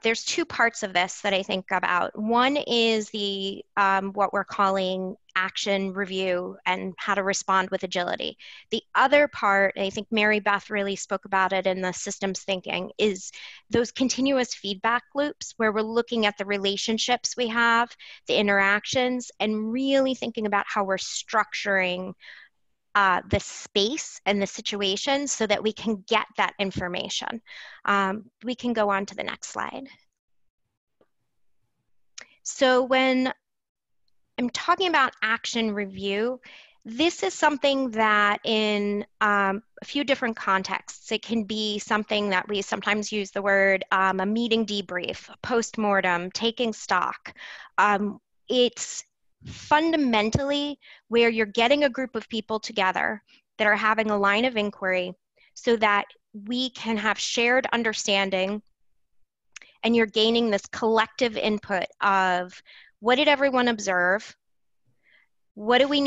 there's 2 parts of this that I think about. One is the what we're calling action review and how to respond with agility. The other part, I think Mary Beth really spoke about it in the systems thinking, is those continuous feedback loops where we're looking at the relationships we have, the interactions, and really thinking about how we're structuring the space and the situation so that we can get that information. We can go on to the next slide. So when I'm talking about action review, this is something that in a few different contexts, it can be something that we sometimes use the word a meeting debrief, postmortem, taking stock. It's fundamentally where you're getting a group of people together that are having a line of inquiry so that we can have shared understanding, and you're gaining this collective input of what did everyone observe, what did we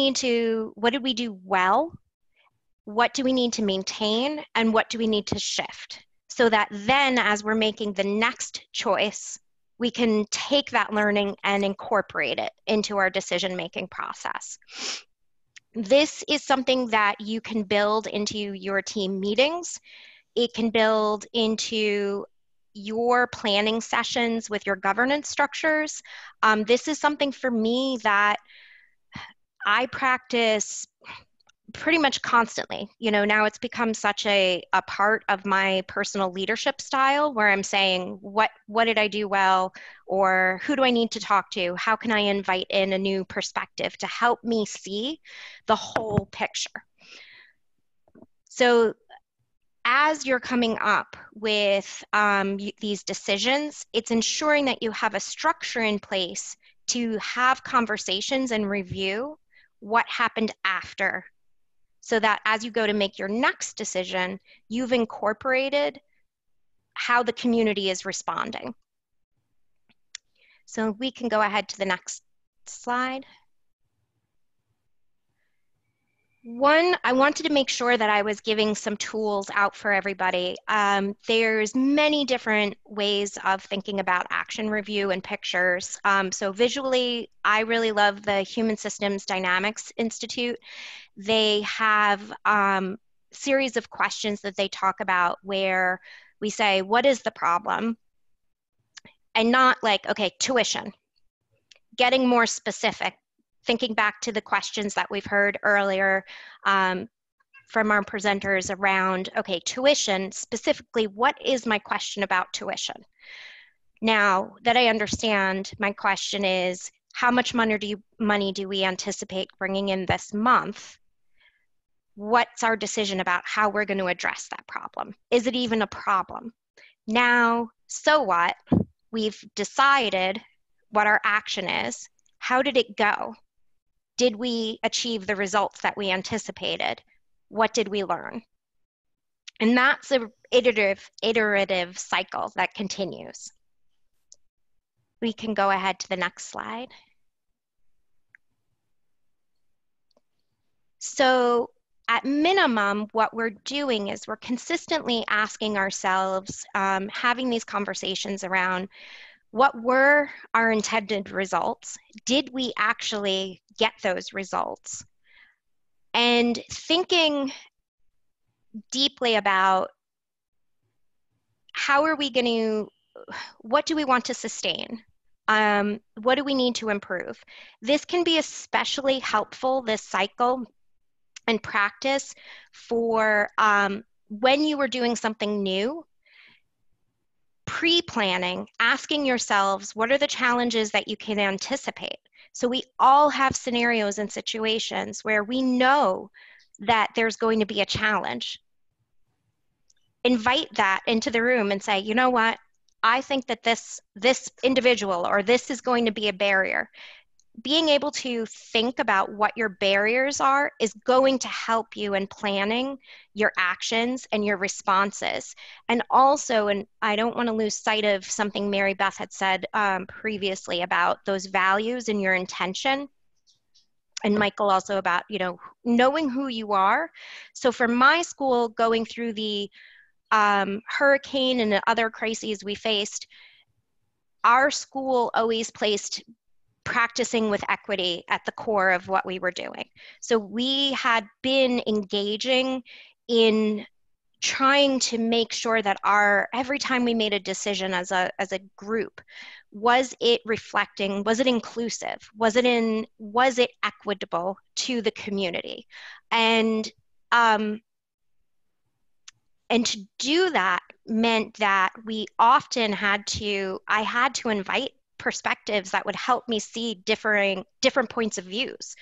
do well, what do we need to maintain, and what do we need to shift, so that then as we're making the next choice, we can take that learning and incorporate it into our decision-making process. This is something that you can build into your team meetings. It can build into your planning sessions with your governance structures. This is something for me that I practice pretty much constantly. You know, now it's become such a part of my personal leadership style where I'm saying, what did I do well? Or who do I need to talk to? How can I invite in a new perspective to help me see the whole picture? So as you're coming up with these decisions, it's ensuring that you have a structure in place to have conversations and review what happened after, so that as you go to make your next decision, you've incorporated how the community is responding. So we can go ahead to the next slide. One, I wanted to make sure that I was giving some tools out for everybody. There's many different ways of thinking about action review and pictures. So visually, I really love the Human Systems Dynamics Institute. They have a series of questions that they talk about where we say, what is the problem? And not like, okay, tuition. Getting more specific, thinking back to the questions that we've heard earlier from our presenters around, okay, tuition, specifically, what is my question about tuition? Now that I understand, my question is, how much money do we anticipate bringing in this month? What's our decision about how we're going to address that problem? Is it even a problem? Now, so what? We've decided what our action is. How did it go? Did we achieve the results that we anticipated? What did we learn? And that's a iterative cycle that continues. We can go ahead to the next slide. So at minimum, what we're doing is we're consistently asking ourselves, having these conversations around what were our intended results? Did we actually get those results? And thinking deeply about how are we going to, what do we want to sustain? What do we need to improve? This can be especially helpful, this cycle and practice, for when you are doing something new, pre-planning, asking yourselves, what are the challenges that you can anticipate? So we all have scenarios and situations where we know that there's going to be a challenge. Invite that into the room and say, you know what? I think that this individual or this is going to be a barrier. Being able to think about what your barriers are is going to help you in planning your actions and your responses. And also, and I don't want to lose sight of something Mary Beth had said previously about those values and your intention. And Michael also about, knowing who you are. So for my school, going through the hurricane and the other crises we faced, our school always placed practicing with equity at the core of what we were doing. So we had been engaging in trying to make sure that every time we made a decision as a group, was it reflecting, was it inclusive, was it equitable to the community? And to do that meant that I had to invite perspectives that would help me see different points of views,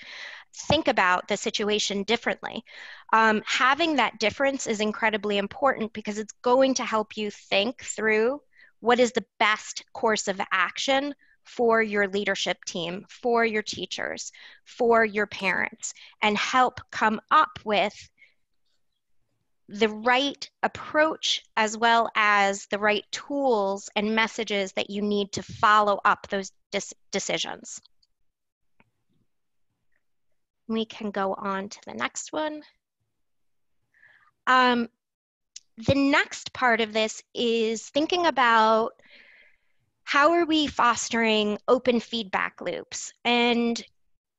think about the situation differently. Having that difference is incredibly important because it's going to help you think through what is the best course of action for your leadership team, for your teachers, for your parents, and help come up with the right approach as well as the right tools and messages that you need to follow up those decisions. We can go on to the next one. The next part of this is thinking about how are we fostering open feedback loops. And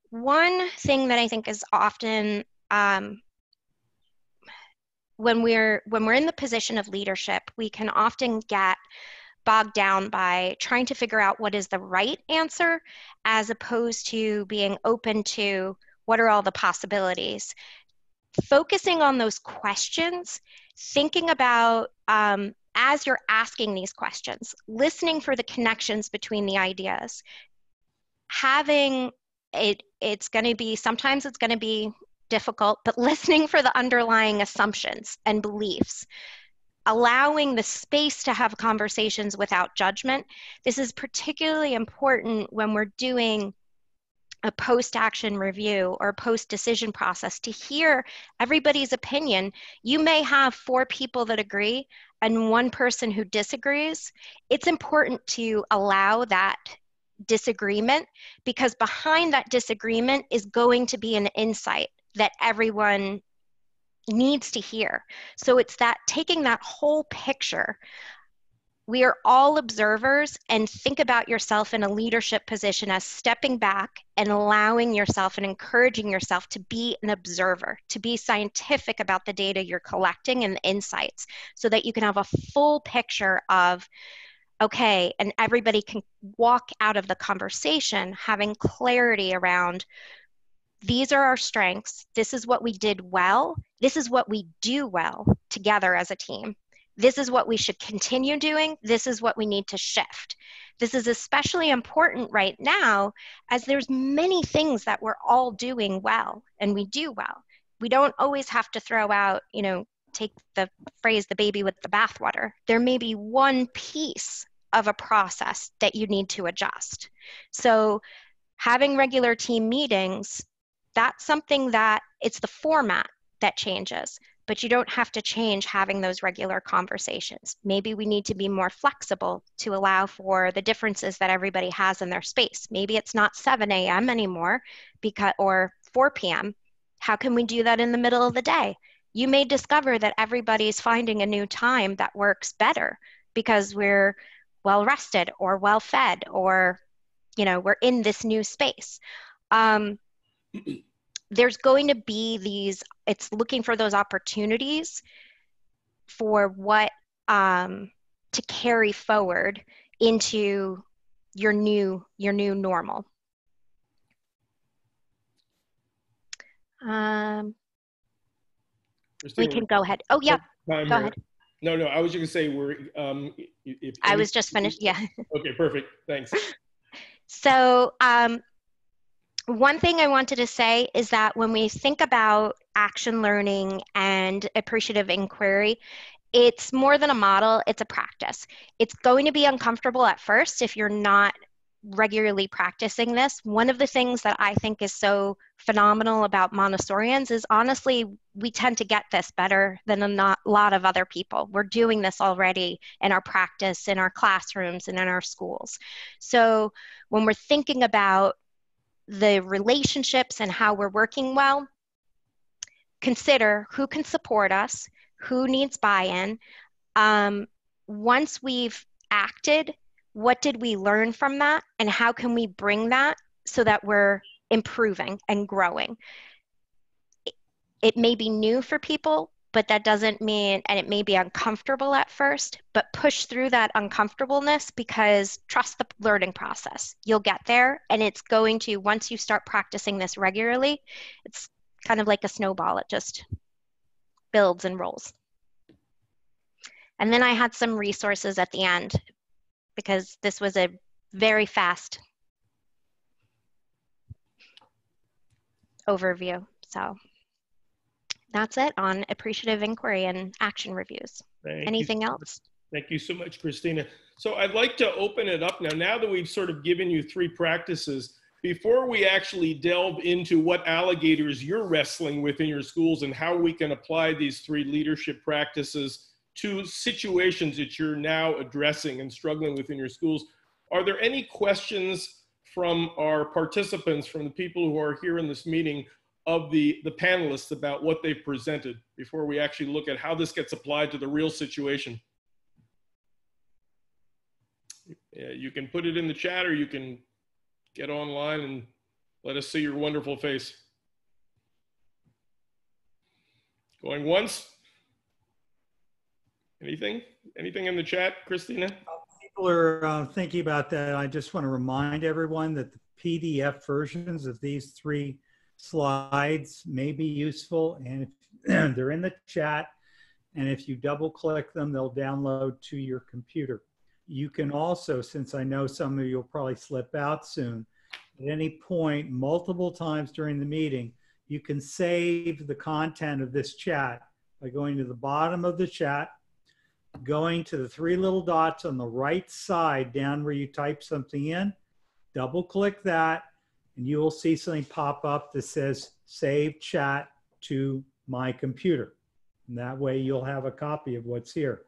one thing that I think is often when we're in the position of leadership, we can often get bogged down by trying to figure out what is the right answer as opposed to being open to what are all the possibilities. Focusing on those questions, thinking about as you're asking these questions, listening for the connections between the ideas, having sometimes it's going to be difficult, but listening for the underlying assumptions and beliefs, allowing the space to have conversations without judgment. This is particularly important when we're doing a post-action review or post-decision process, to hear everybody's opinion. You may have 4 people that agree and 1 person who disagrees. It's important to allow that disagreement, because behind that disagreement is going to be an insight that everyone needs to hear. So it's that taking that whole picture. We are all observers, and think about yourself in a leadership position as stepping back and allowing yourself and encouraging yourself to be an observer, to be scientific about the data you're collecting and the insights, so that you can have a full picture of, okay, and everybody can walk out of the conversation having clarity around, these are our strengths, this is what we did well, this is what we do well together as a team. This is what we should continue doing. This is what we need to shift. This is especially important right now, as there's many things that we're all doing well and we do well. We don't always have to throw out, take the phrase, the baby with the bathwater. There may be one piece of a process that you need to adjust. So having regular team meetings, that's something that it's the format that changes. but you don't have to change having those regular conversations. Maybe we need to be more flexible to allow for the differences that everybody has in their space. Maybe it's not 7 a.m. anymore or 4 p.m. How can we do that in the middle of the day? You may discover that everybody's finding a new time that works better because we're well rested or well fed, or we're in this new space. There's going to be it's looking for those opportunities for what to carry forward into your new normal. We can go ahead. Oh, yeah, go ahead. No, I was just gonna say I was just finished, yeah. Okay, perfect, thanks. So one thing I wanted to say is that when we think about action learning and appreciative inquiry, it's more than a model, it's a practice. It's going to be uncomfortable at first if you're not regularly practicing this. One of the things that I think is so phenomenal about Montessorians is honestly, we tend to get this better than a lot of other people. We're doing this already in our practice, in our classrooms, and in our schools. So when we're thinking about the relationships and how we're working well, consider who can support us, who needs buy-in. Once we've acted, what did we learn from that, and how can we bring that so that we're improving and growing? It may be new for people, but that doesn't mean, and it may be uncomfortable at first, but push through that uncomfortableness, because trust the learning process. You'll get there, and it's going to, once you start practicing this regularly, it's kind of like a snowball. It just builds and rolls. And then I had some resources at the end, because this was a very fast overview. So that's it on appreciative inquiry and action reviews. Anything else? Thank you so much, Christina. So I'd like to open it up now that we've sort of given you 3 practices, before we actually delve into what alligators you're wrestling with in your schools and how we can apply these 3 leadership practices to situations that you're now addressing and struggling with in your schools, are there any questions from our participants, from the people who are here in this meeting, of the panelists about what they've presented, before we actually look at how this gets applied to the real situation? Yeah, you can put it in the chat, or you can get online and let us see your wonderful face. Going once? Anything in the chat, Christina? People are thinking about that. I just want to remind everyone that the PDF versions of these 3 slides may be useful, and if they're in the chat, and if you double click them, they'll download to your computer. You can also, since I know some of you will probably slip out soon, at any point, multiple times during the meeting, you can save the content of this chat by going to the bottom of the chat, going to the 3 little dots on the right side down where you type something in, double click that, and you will see something pop up that says save chat to my computer. And that way you'll have a copy of what's here.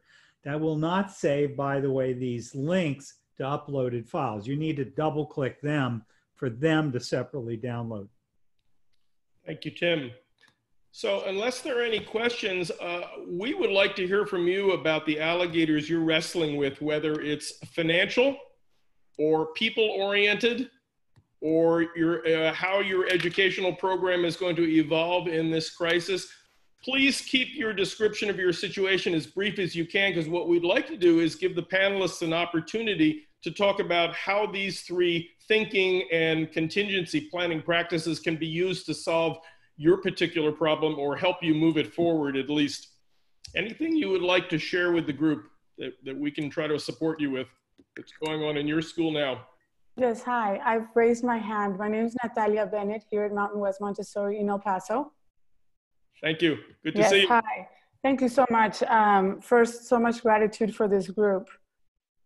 That will not save, by the way, these links to uploaded files. You need to double click them for them to separately download. Thank you, Tim. So unless there are any questions, we would like to hear from you about the alligators you're wrestling with, whether it's financial or people-oriented, or how your educational program is going to evolve in this crisis. Please keep your description of your situation as brief as you can, because what we'd like to do is give the panelists an opportunity to talk about how these 3 thinking and contingency planning practices can be used to solve your particular problem or help you move it forward at least. Anything you would like to share with the group that we can try to support you with that's going on in your school now? Yes, hi. I've raised my hand. My name is Natalia Bennett here at Mountain West Montessori in El Paso. Thank you. Good to see you. Hi. Thank you so much. First, so much gratitude for this group.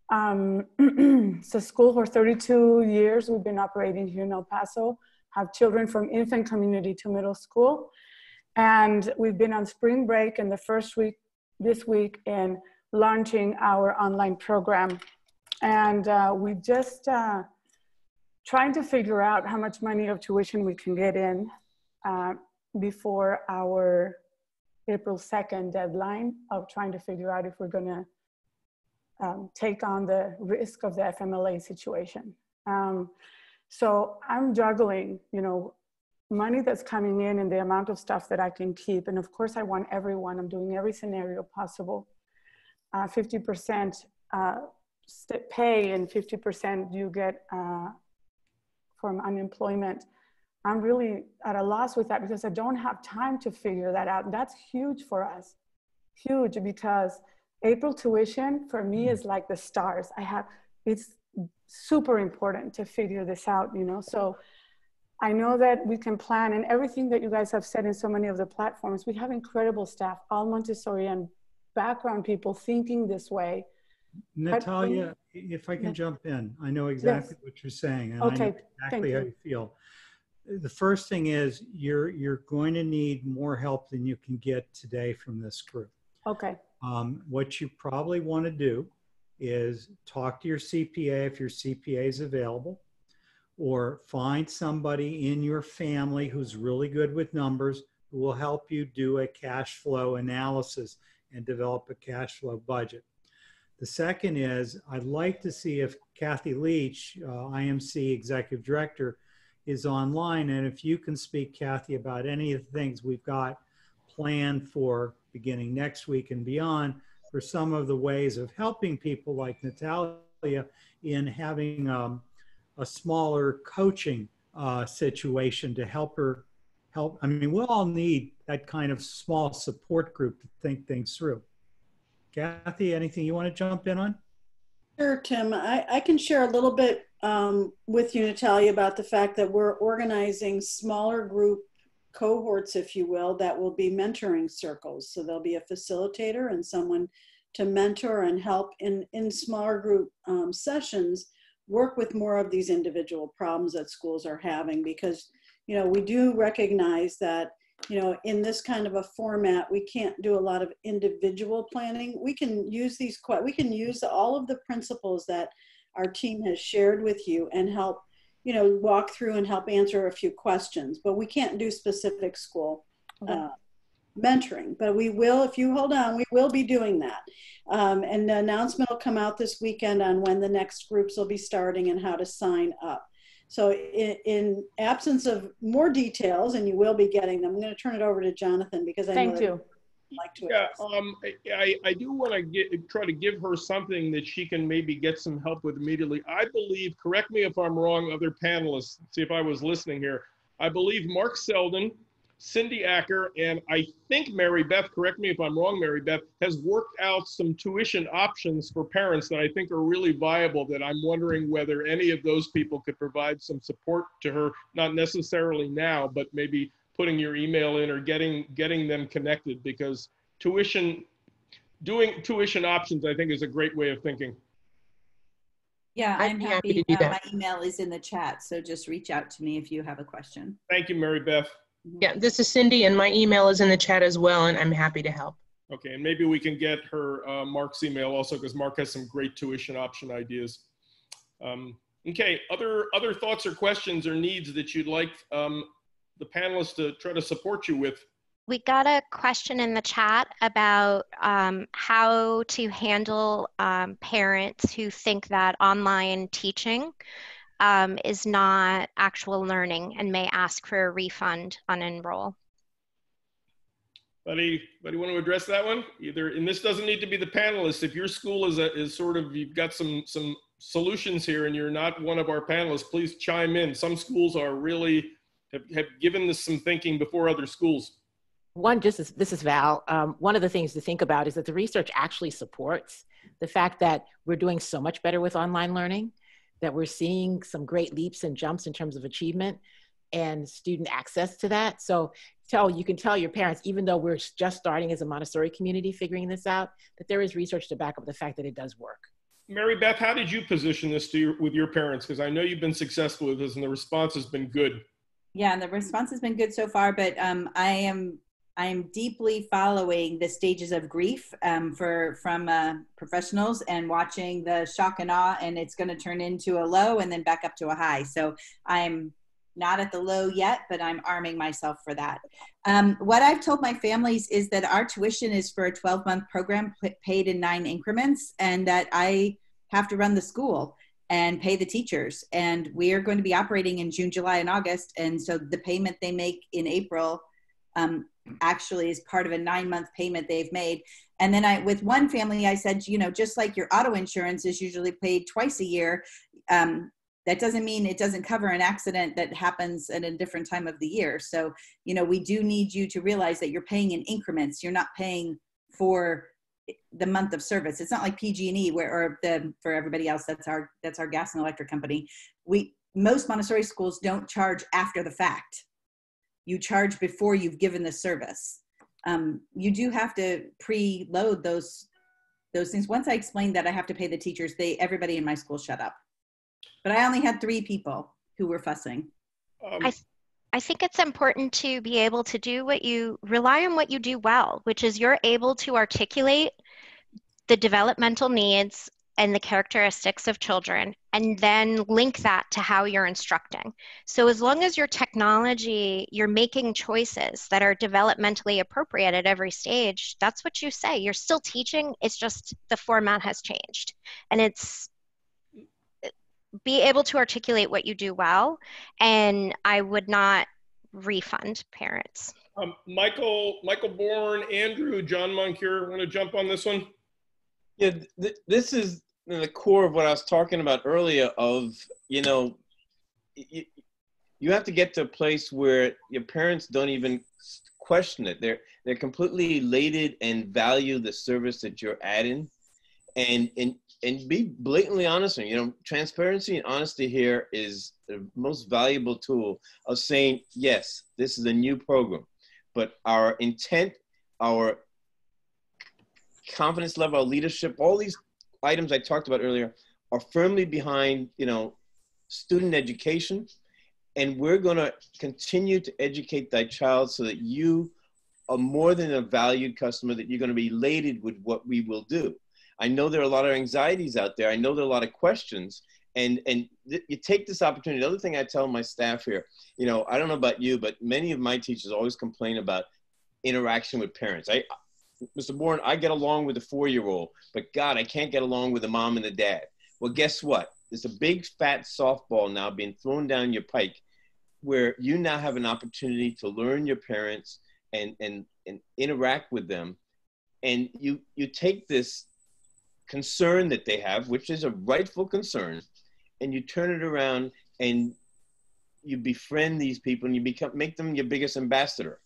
It's a school for 32 years. We've been operating here in El Paso, have children from infant community to middle school. And we've been on spring break in the first week, this week, in launching our online program. And we just trying to figure out how much money of tuition we can get in before our April 2nd deadline of trying to figure out if we're gonna take on the risk of the FMLA situation. So I'm juggling, you know, money that's coming in and the amount of stuff that I can keep. And of course I want everyone, I'm doing every scenario possible. 50% pay and 50% you get from unemployment. I'm really at a loss with that because I don't have time to figure that out. And that's huge for us, huge, because April tuition for me is like the stars. It's super important to figure this out, you know? So I know that we can plan, and everything that you guys have said in so many of the platforms, we have incredible staff, all Montessori and background people thinking this way. Natalia, if I can jump in, I know exactly what you're saying, and I know exactly how you feel. The first thing is you're going to need more help than you can get today from this group. Okay. What you probably want to do is talk to your CPA if your CPA is available, or find somebody in your family who's really good with numbers who will help you do a cash flow analysis and develop a cash flow budget. The second is I'd like to see if Kathy Leach, IMC Executive Director, is online. And if you can speak, Kathy, about any of the things we've got planned for beginning next week and beyond, for some of the ways of helping people like Natalia in having a smaller coaching situation to help her help. I mean, we'll all need that kind of small support group to think things through. Kathy, anything you want to jump in on? Sure, Tim. I can share a little bit with you, Natalia, about the fact that we're organizing smaller group cohorts, if you will, that will be mentoring circles. So there'll be a facilitator and someone to mentor and help in smaller group sessions, work with more of these individual problems that schools are having, because, you know, we do recognize that, you know, in this kind of a format, we can't do a lot of individual planning. We can use all of the principles that our team has shared with you and help, you know, walk through and help answer a few questions, but we can't do specific school mentoring. But we will, if you hold on, we will be doing that. And the announcement will come out this weekend on when the next groups will be starting and how to sign up. So in absence of more details, and you will be getting them, I'm going to turn it over to Jonathan because I know that you'd like to address. I do want to try to give her something that she can maybe get some help with immediately. I believe, correct me if I'm wrong, other panelists, see if I was listening here. I believe Mark Selden, Cindy Acker, and I think Mary Beth, correct me if I'm wrong, Mary Beth, has worked out some tuition options for parents that I think are really viable, that I'm wondering whether any of those people could provide some support to her, not necessarily now, but maybe putting your email in or getting them connected, because doing tuition options, I think, is a great way of thinking. Yeah, I'm happy to do that. My email is in the chat, so just reach out to me if you have a question. Thank you, Mary Beth. Yeah, this is Cindy, and my email is in the chat as well, and I'm happy to help. Okay, and maybe we can get her Mark's email also, because Mark has some great tuition option ideas. Okay, other thoughts or questions or needs that you'd like the panelists to try to support you with? We got a question in the chat about how to handle parents who think that online teaching is not actual learning and may ask for a refund on enroll. Anybody want to address that one? Either, and this doesn't need to be the panelists. If your school is sort of, you've got some solutions here and you're not one of our panelists, please chime in. Some schools are really, have given this some thinking before other schools. This is Val. One of the things to think about is that the research actually supports the fact that we're doing so much better with online learning, that we're seeing some great leaps and jumps in terms of achievement and student access to that. So you can tell your parents, even though we're just starting as a Montessori community figuring this out, that there is research to back up the fact that it does work. Mary Beth, how did you position this with your parents? Because I know you've been successful with this and the response has been good. Yeah, and the response has been good so far, but I am I'm deeply following the stages of grief from professionals and watching the shock and awe, and it's going to turn into a low and then back up to a high. So I'm not at the low yet, but I'm arming myself for that. What I've told my families is that our tuition is for a 12-month program paid in 9 increments, and that I have to run the school and pay the teachers. And we are going to be operating in June, July, and August. And so the payment they make in April actually is part of a 9-month payment they've made. And then with one family, I said, you know, just like your auto insurance is usually paid twice a year, that doesn't mean it doesn't cover an accident that happens at a different time of the year. So, you know, we do need you to realize that you're paying in increments. You're not paying for the month of service. It's not like PG&E for everybody else, that's our gas and electric company. Most Montessori schools don't charge after the fact. You charge before you've given the service. You do have to preload those things. Once I explained that I have to pay the teachers, everybody in my school shut up. But I only had 3 people who were fussing. I think it's important to be able to rely on what you do well, which is you're able to articulate the developmental needs and the characteristics of children, and then link that to how you're instructing. So as long as your technology, you're making choices that are developmentally appropriate at every stage, that's what you say. You're still teaching, it's just the format has changed. And it's be able to articulate what you do well, and I would not refund parents. Michael Bourne, Andrew, John Moncure, want to jump on this one? Yeah, this is the core of what I was talking about earlier of, you know, you have to get to a place where your parents don't even question it. They're completely elated and value the service that you're adding, and be blatantly honest. You know, transparency and honesty here is the most valuable tool of saying, yes, this is a new program, but our intent, our confidence level, our leadership, all these items I talked about earlier are firmly behind, you know, student education. And we're going to continue to educate thy child so that you are more than a valued customer, that you're going to be elated with what we will do. I know there are a lot of anxieties out there. I know there are a lot of questions, and you take this opportunity. The other thing I tell my staff here, you know, I don't know about you, but many of my teachers always complain about interaction with parents. Mr. Bourne, I get along with the 4-year-old, but God, I can't get along with the mom and the dad. Well, guess what? There's a big fat softball now being thrown down your pike, where you now have an opportunity to learn your parents and interact with them. And you take this concern that they have, which is a rightful concern, and you turn it around and you befriend these people, and you make them your biggest ambassador.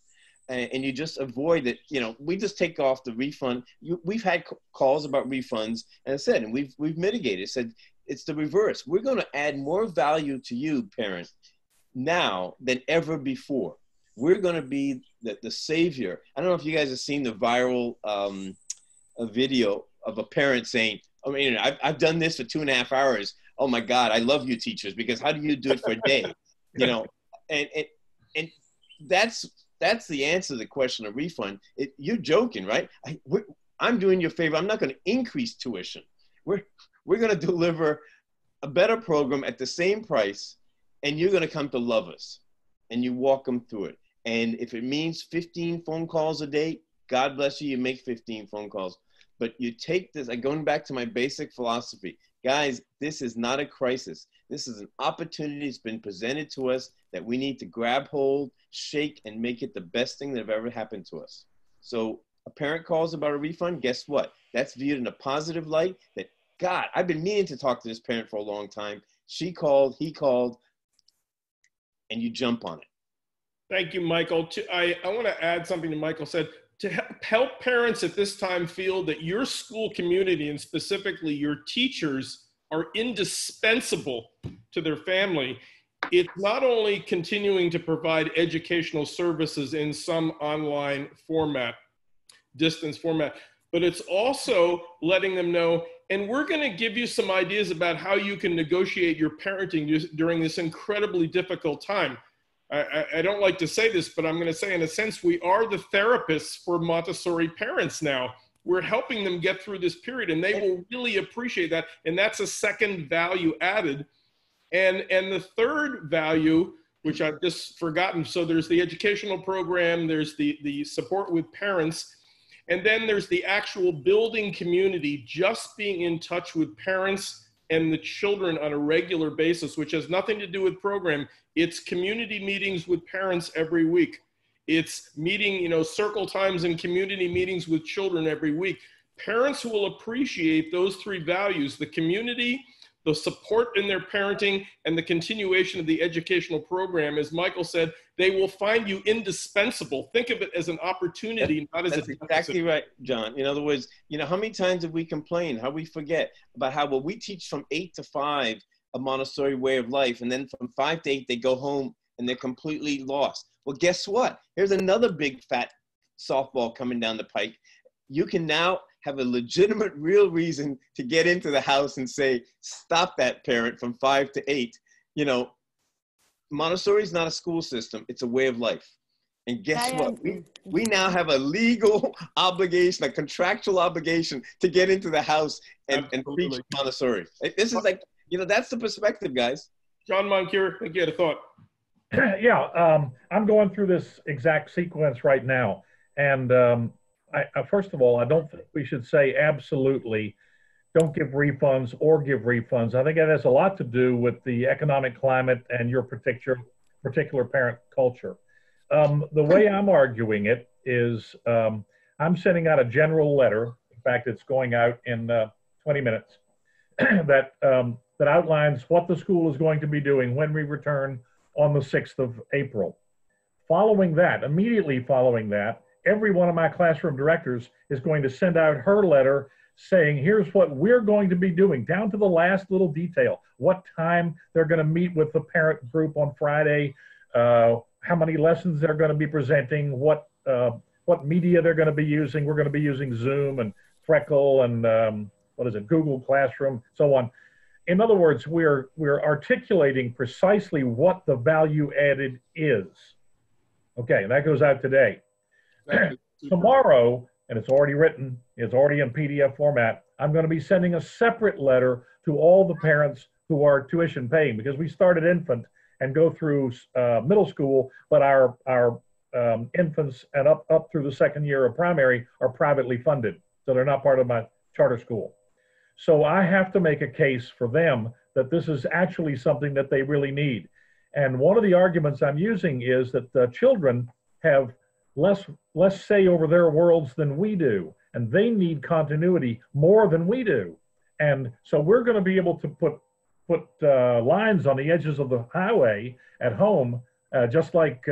And you just avoid it. You know, we just take off the refund. We've had calls about refunds, and I said, and we've mitigated. Said it's the reverse. We're going to add more value to you, parent, now than ever before. We're going to be the savior. I don't know if you guys have seen the viral a video of a parent saying, I mean, I've done this for 2.5 hours. Oh my God, I love you teachers, because how do you do it for a day? You know, and that's the answer to the question of refund. You're joking, right? I'm doing you a favor. I'm not going to increase tuition. We're going to deliver a better program at the same price, and you're going to come to love us. And you walk them through it. And if it means 15 phone calls a day, God bless you, you make 15 phone calls. But you take this, going back to my basic philosophy, guys, this is not a crisis. This is an opportunity that's been presented to us that we need to grab hold, shake, and make it the best thing that have ever happened to us. So a parent calls about a refund, guess what? That's viewed in a positive light. That, God, I've been meaning to talk to this parent for a long time. She called, he called, and you jump on it. Thank you, Michael. I want to add something to Michael said. To help parents at this time feel that your school community, and specifically your teachers, are indispensable to their family, it's not only continuing to provide educational services in some online format, distance format, but it's also letting them know, and we're going to give you some ideas about how you can negotiate your parenting during this incredibly difficult time. I don't like to say this, but I'm going to say, in a sense, we are the therapists for Montessori parents now. We're helping them get through this period, and they will really appreciate that. And that's a second value added. And the third value, which I've just forgotten, so there's the educational program, there's the support with parents, and then there's the actual building community, just being in touch with parents and the children on a regular basis, which has nothing to do with program. It's community meetings with parents every week. It's meeting, circle times and community meetings with children every week. Parents will appreciate those three values: the community, the support in their parenting, and the continuation of the educational program. As Michael said, they will find you indispensable. Think of it as an opportunity, not as a deficit. That's exactly right, John. In other words, how many times have we complained, how we forget about how, we teach from 8 to 5 a Montessori way of life, and then from 5 to 8, they go home and they're completely lost. Well, guess what? Here's another big fat softball coming down the pike. You can now have a legitimate, real reason to get into the house and say, stop that, parent, from 5 to 8. Montessori is not a school system. It's a way of life. And guess what? We now have a legal obligation, a contractual obligation to get into the house and preach Montessori. This is like, that's the perspective, guys. John Moncure, I think you had a thought. Yeah, I'm going through this exact sequence right now. And first of all, I don't think we should say absolutely don't give refunds or give refunds. I think it has a lot to do with the economic climate and your particular parent culture. The way I'm arguing it is I'm sending out a general letter. In fact, it's going out in 20 minutes that outlines what the school is going to be doing when we return on the 6th of April. Following that, immediately following that, every one of my classroom directors is going to send out her letter saying, here's what we're going to be doing, down to the last little detail, what time they're going to meet with the parent group on Friday, how many lessons they're going to be presenting, what media they're going to be using. We're going to be using Zoom and Freckle and Google Classroom, so on. In other words, we're articulating precisely what the value added is. Okay, and that goes out today. Tomorrow, and it's already written, it's already in PDF format, I'm going to be sending a separate letter to all the parents who are tuition paying, because we start at infant and go through middle school, but our infants and up through the second year of primary are privately funded. So they're not part of my charter school. So I have to make a case for them that this is actually something that they really need. And one of the arguments I'm using is that the children have less say over their worlds than we do, and they need continuity more than we do. And so we're going to be able to put lines on the edges of the highway at home, just like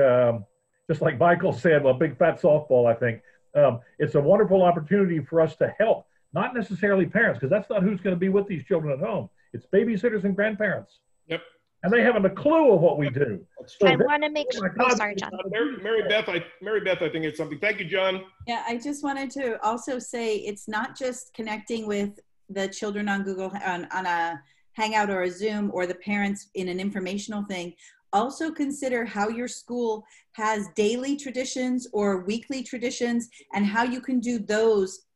Michael said, a big fat softball, I think. It's a wonderful opportunity for us to help, not necessarily parents, because that's not who's going to be with these children at home. It's babysitters and grandparents. Yep. And they haven't a clue of what we do. So I want to make sure. Oh, sorry, John. Mary Beth, I think it's something. Thank you, John. Yeah, I just wanted to also say it's not just connecting with the children on Google on a Hangout or a Zoom, or the parents in an informational thing. Also consider how your school has daily traditions or weekly traditions, and how you can do those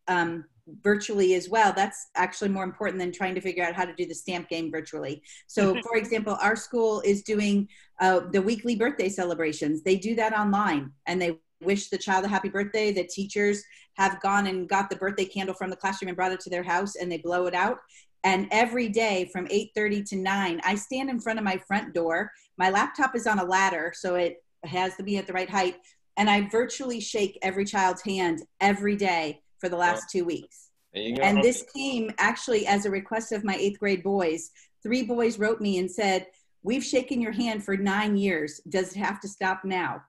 virtually as well. That's actually more important than trying to figure out how to do the stamp game virtually. So for example, our school is doing the weekly birthday celebrations. They do that online, and they wish the child a happy birthday. The teachers have gone and got the birthday candle from the classroom and brought it to their house, and they blow it out. And every day from 8:30 to 9, I stand in front of my front door. My laptop is on a ladder, so it has to be at the right height. And I virtually shake every child's hand every day for the last 2 weeks. And this came actually as a request of my 8th grade boys. 3 boys wrote me and said, we've shaken your hand for 9 years. Does it have to stop now?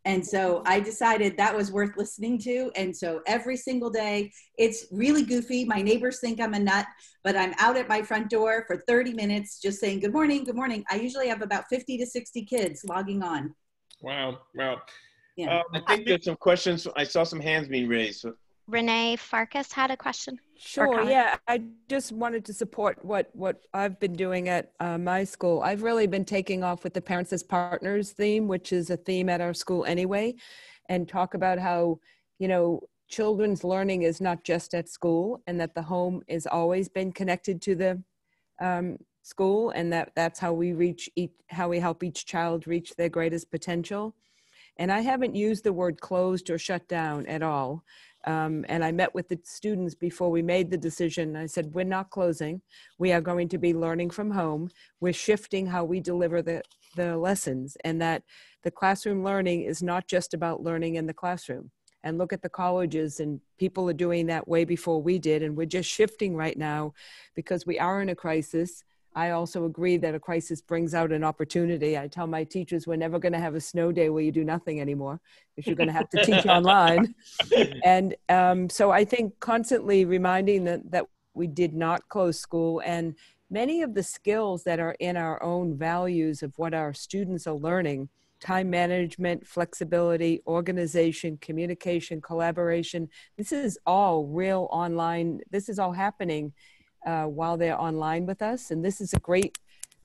And so I decided that was worth listening to. And so every single day, it's really goofy. My neighbors think I'm a nut, but I'm out at my front door for 30 minutes just saying, good morning, good morning. I usually have about 50 to 60 kids logging on. Wow, wow. Yeah. I think there's some questions. I saw some hands being raised. So. Renee Farkas had a question. Sure, yeah. I just wanted to support what I've been doing at my school. I've really been taking off with the Parents as Partners theme, which is a theme at our school anyway, and talk about how, you know, children's learning is not just at school, and that the home has always been connected to the school, and that's how we help each child reach their greatest potential. And I haven't used the word closed or shut down at all. And I met with the students before we made the decision. I said, we're not closing. We are going to be learning from home. We're shifting how we deliver the lessons, and that the classroom learning is not just about learning in the classroom. And look at the colleges, and people are doing that way before we did. And we're just shifting right now because we are in a crisis. I also agree that a crisis brings out an opportunity. I tell my teachers we're never going to have a snow day where you do nothing anymore, because you're going to have to teach online. And so I think constantly reminding that we did not close school, and many of the skills that are in our own values of what our students are learning, time management, flexibility, organization, communication, collaboration, this is all real online. This is all happening while they're online with us. And this is a great,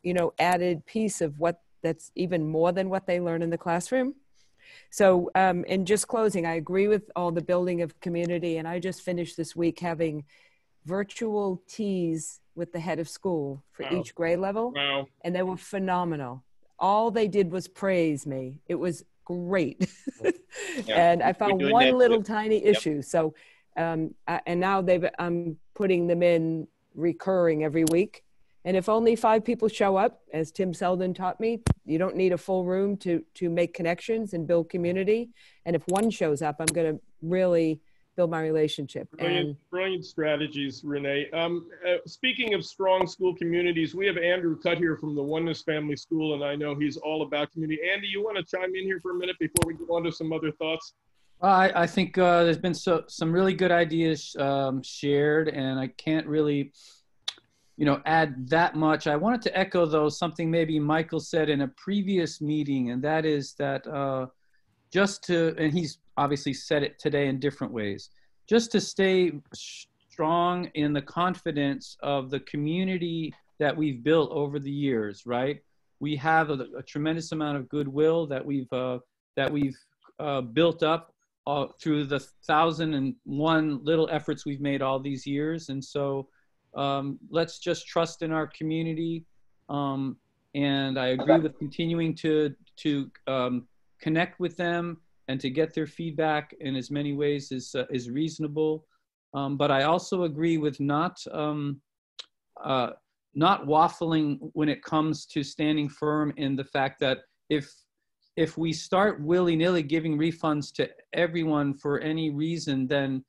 you know, added piece of that's even more than what they learn in the classroom. So in just closing, I agree with all the building of community. And I just finished this week having virtual teas with the head of school for each grade level. Wow. And they were phenomenal. All they did was praise me. It was great. And I found one little tiny issue. So, and now I'm putting them in recurring every week. And if only 5 people show up, as Tim Selden taught me, you don't need a full room to make connections and build community. And if one shows up, I'm going to really build my relationship. Brilliant strategies, Renee. Speaking of strong school communities, we have Andrew Cutt here from the Oneness Family School, and I know he's all about community. Andy, you want to chime in here for a minute before we go on to some other thoughts? I think there's been some really good ideas shared, and I can't really, you know, add that much. I wanted to echo, though, something maybe Michael said in a previous meeting, and that is that and he's obviously said it today in different ways, just to stay strong in the confidence of the community that we've built over the years, right? We have a tremendous amount of goodwill that we've built up through the 1,001 little efforts we've made all these years. And so let's just trust in our community. And I agree with continuing to connect with them and to get their feedback in as many ways as reasonable. But I also agree with not waffling when it comes to standing firm in the fact that if we start willy-nilly giving refunds to everyone for any reason, then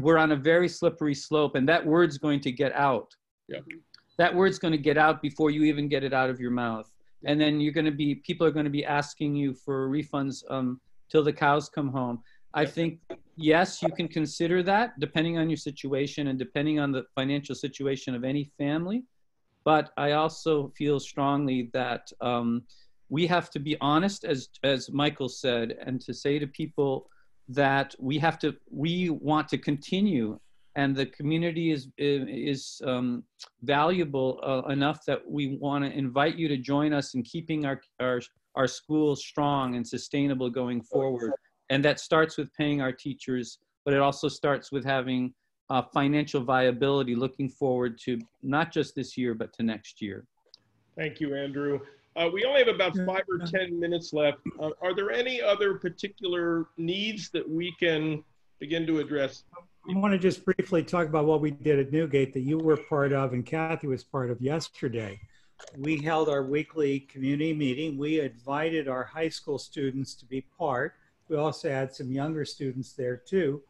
we're on a very slippery slope, and that word's going to get out. Yeah. That word's going to get out before you even get it out of your mouth. And then people are going to be asking you for refunds till the cows come home. I think, yes, you can consider that depending on your situation and depending on the financial situation of any family. But I also feel strongly that we have to be honest, as Michael said, and to say to people that we want to continue, and the community is valuable enough that we want to invite you to join us in keeping our schools strong and sustainable going forward. And that starts with paying our teachers, but it also starts with having financial viability looking forward to not just this year, but to next year. Thank you, Andrew. We only have about 5 or 10 minutes left. Are there any other particular needs that we can begin to address? I want to just briefly talk about what we did at Newgate that you were part of and Kathy was part of yesterday. We held our weekly community meeting. We invited our high school students to be part. We also had some younger students there too.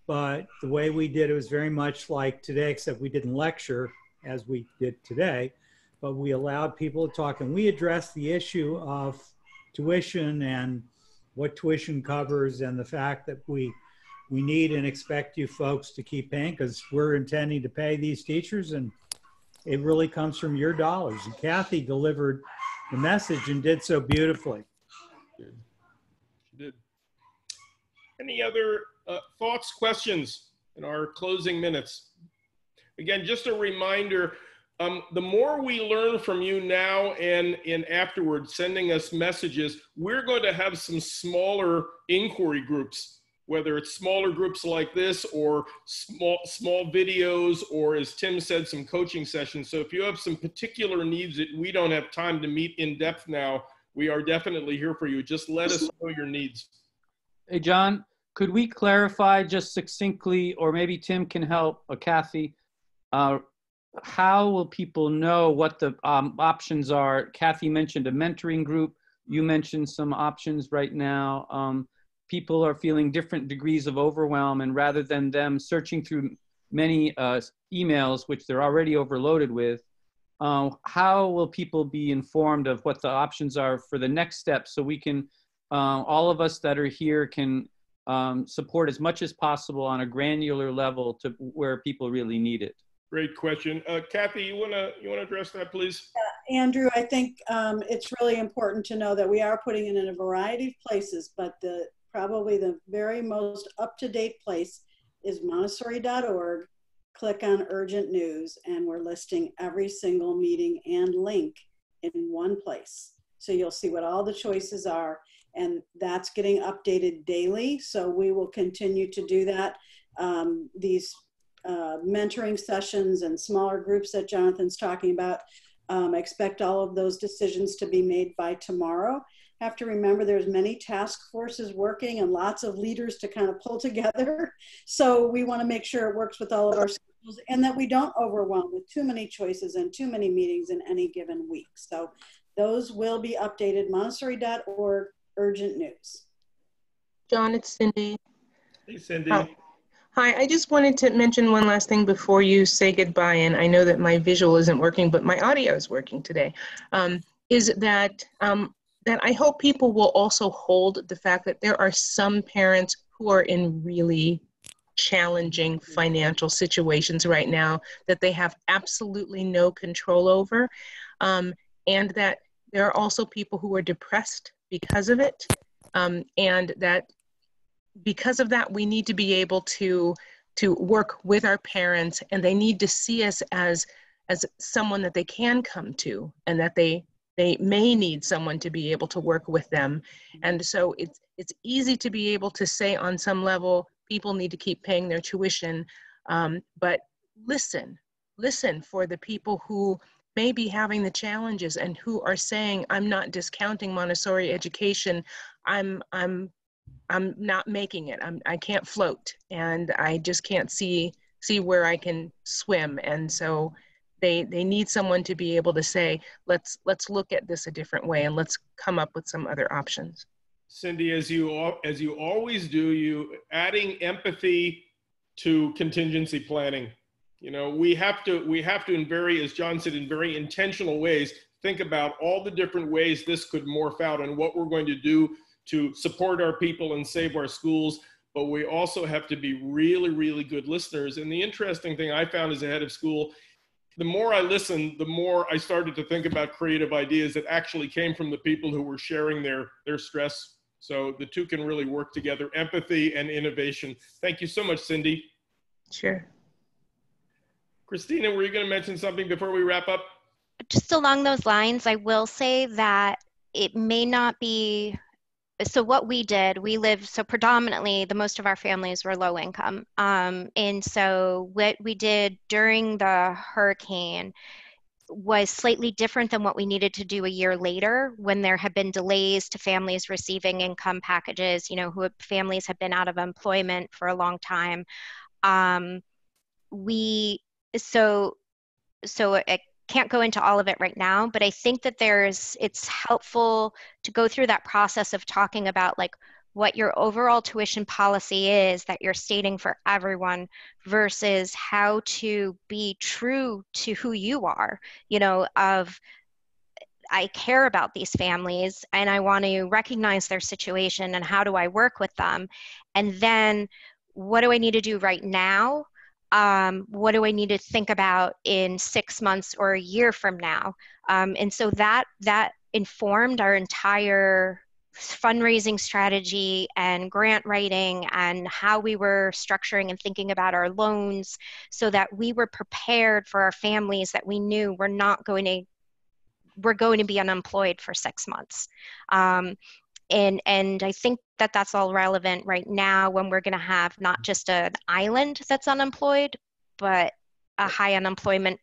But the way we did it was very much like today, except we didn't lecture as we did today. But we allowed people to talk, and we addressed the issue of tuition and what tuition covers, and the fact that we need and expect you folks to keep paying, because we're intending to pay these teachers, and it really comes from your dollars. And Kathy delivered the message and did so beautifully. She did. Any other thoughts, questions in our closing minutes? Again, just a reminder, the more we learn from you now and afterward, sending us messages, we're going to have some smaller inquiry groups, whether it's smaller groups like this or small videos, or as Tim said, some coaching sessions. So if you have some particular needs that we don't have time to meet in depth now, we are definitely here for you. Just let us know your needs. Hey, John, could we clarify just succinctly, or maybe Tim can help, or Kathy, how will people know what the options are? Kathy mentioned a mentoring group. You mentioned some options right now. People are feeling different degrees of overwhelm, and rather than them searching through many emails, which they're already overloaded with, how will people be informed of what the options are for the next step, so we can, all of us that are here can support as much as possible on a granular level to where people really need it? Great question. Kathy, you wanna address that, please? Andrew, I think it's really important to know that we are putting it in a variety of places, but probably the very most up-to-date place is Montessori.org. Click on urgent news, and we're listing every single meeting and link in one place. So you'll see what all the choices are, and that's getting updated daily. So we will continue to do that. These mentoring sessions and smaller groups that Jonathan's talking about, expect all of those decisions to be made by tomorrow. Have to remember there's many task forces working and lots of leaders to kind of pull together. So we want to make sure it works with all of our schools, and that we don't overwhelm with too many choices and too many meetings in any given week. So those will be updated. Montessori.org, urgent news. John, it's Cindy. Hey, Cindy. Hi, I just wanted to mention one last thing before you say goodbye, and I know that my visual isn't working, but my audio is working today, is that that I hope people will also hold the fact that there are some parents who are in really challenging financial situations right now that they have absolutely no control over, and that there are also people who are depressed because of it, and that because of that, we need to be able to work with our parents, and they need to see us as someone that they can come to, and that they may need someone to be able to work with them. And so it's easy to be able to say on some level, people need to keep paying their tuition, but listen for the people who may be having the challenges and who are saying, I'm not discounting Montessori education, I'm not making it. I can't float, and I just can't see where I can swim. And so they need someone to be able to say, let's look at this a different way, and let's come up with some other options. Cindy, as you always do, you adding empathy to contingency planning. You know, we have to in very, as John said, in very intentional ways, think about all the different ways this could morph out and what we're going to do to support our people and save our schools. But we also have to be really, really good listeners. And the interesting thing I found as a head of school, the more I listened, the more I started to think about creative ideas that actually came from the people who were sharing their stress. So the two can really work together, empathy and innovation. Thank you so much, Cindy. Sure. Christina, were you going to mention something before we wrap up? Just along those lines, I will say that it may not be, so what we did, so predominantly the most of our families were low income. And so what we did during the hurricane was slightly different than what we needed to do a year later, when there had been delays to families receiving income packages, families had been out of employment for a long time. So I can't go into all of it right now, but I think that it's helpful to go through that process of talking about like what your overall tuition policy is that you're stating for everyone versus how to be true to who you are, I care about these families and I want to recognize their situation, and how do I work with them? And then what do I need to do right now? What do I need to think about in 6 months or a year from now? And so that informed our entire fundraising strategy and grant writing and how we were structuring and thinking about our loans so that we were prepared for our families that we knew were going to be unemployed for 6 months. And I think that that's all relevant right now when we're going to have not just an island that's unemployed, but a high unemployment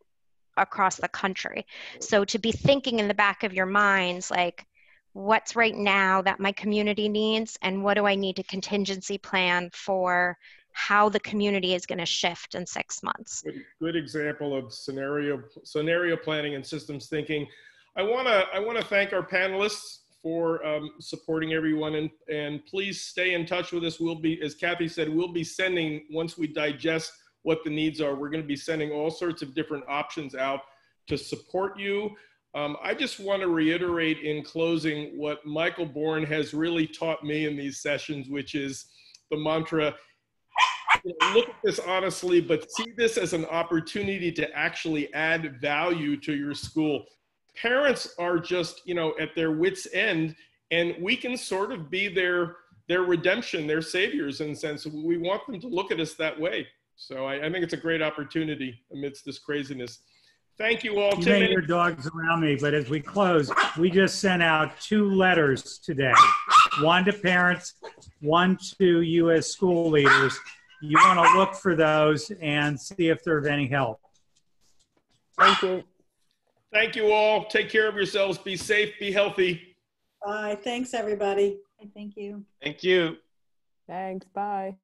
across the country. So to be thinking in the back of your minds, like, what's right now that my community needs, and what do I need to contingency plan for how the community is going to shift in 6 months. Good example of scenario planning and systems thinking. I want to thank our panelists for supporting everyone, and please stay in touch with us. We'll be, as Kathy said, we'll be sending, once we digest what the needs are, we're going to be sending all sorts of different options out to support you. I just want to reiterate in closing what Michael Bourne has really taught me in these sessions, which is the mantra, look at this honestly, but see this as an opportunity to actually add value to your school. Parents are just, at their wits' end, and we can sort of be their redemption, their saviors in a sense. We want them to look at us that way. So I think it's a great opportunity amidst this craziness. Thank you all. You may hear dogs around me, but as we close, we just sent out 2 letters today. One to parents, one to you as school leaders. You want to look for those and see if they're of any help. Thank you. Thank you all. Take care of yourselves. Be safe. Be healthy. Bye. Thanks, everybody. Thank you. Thank you. Thanks. Bye.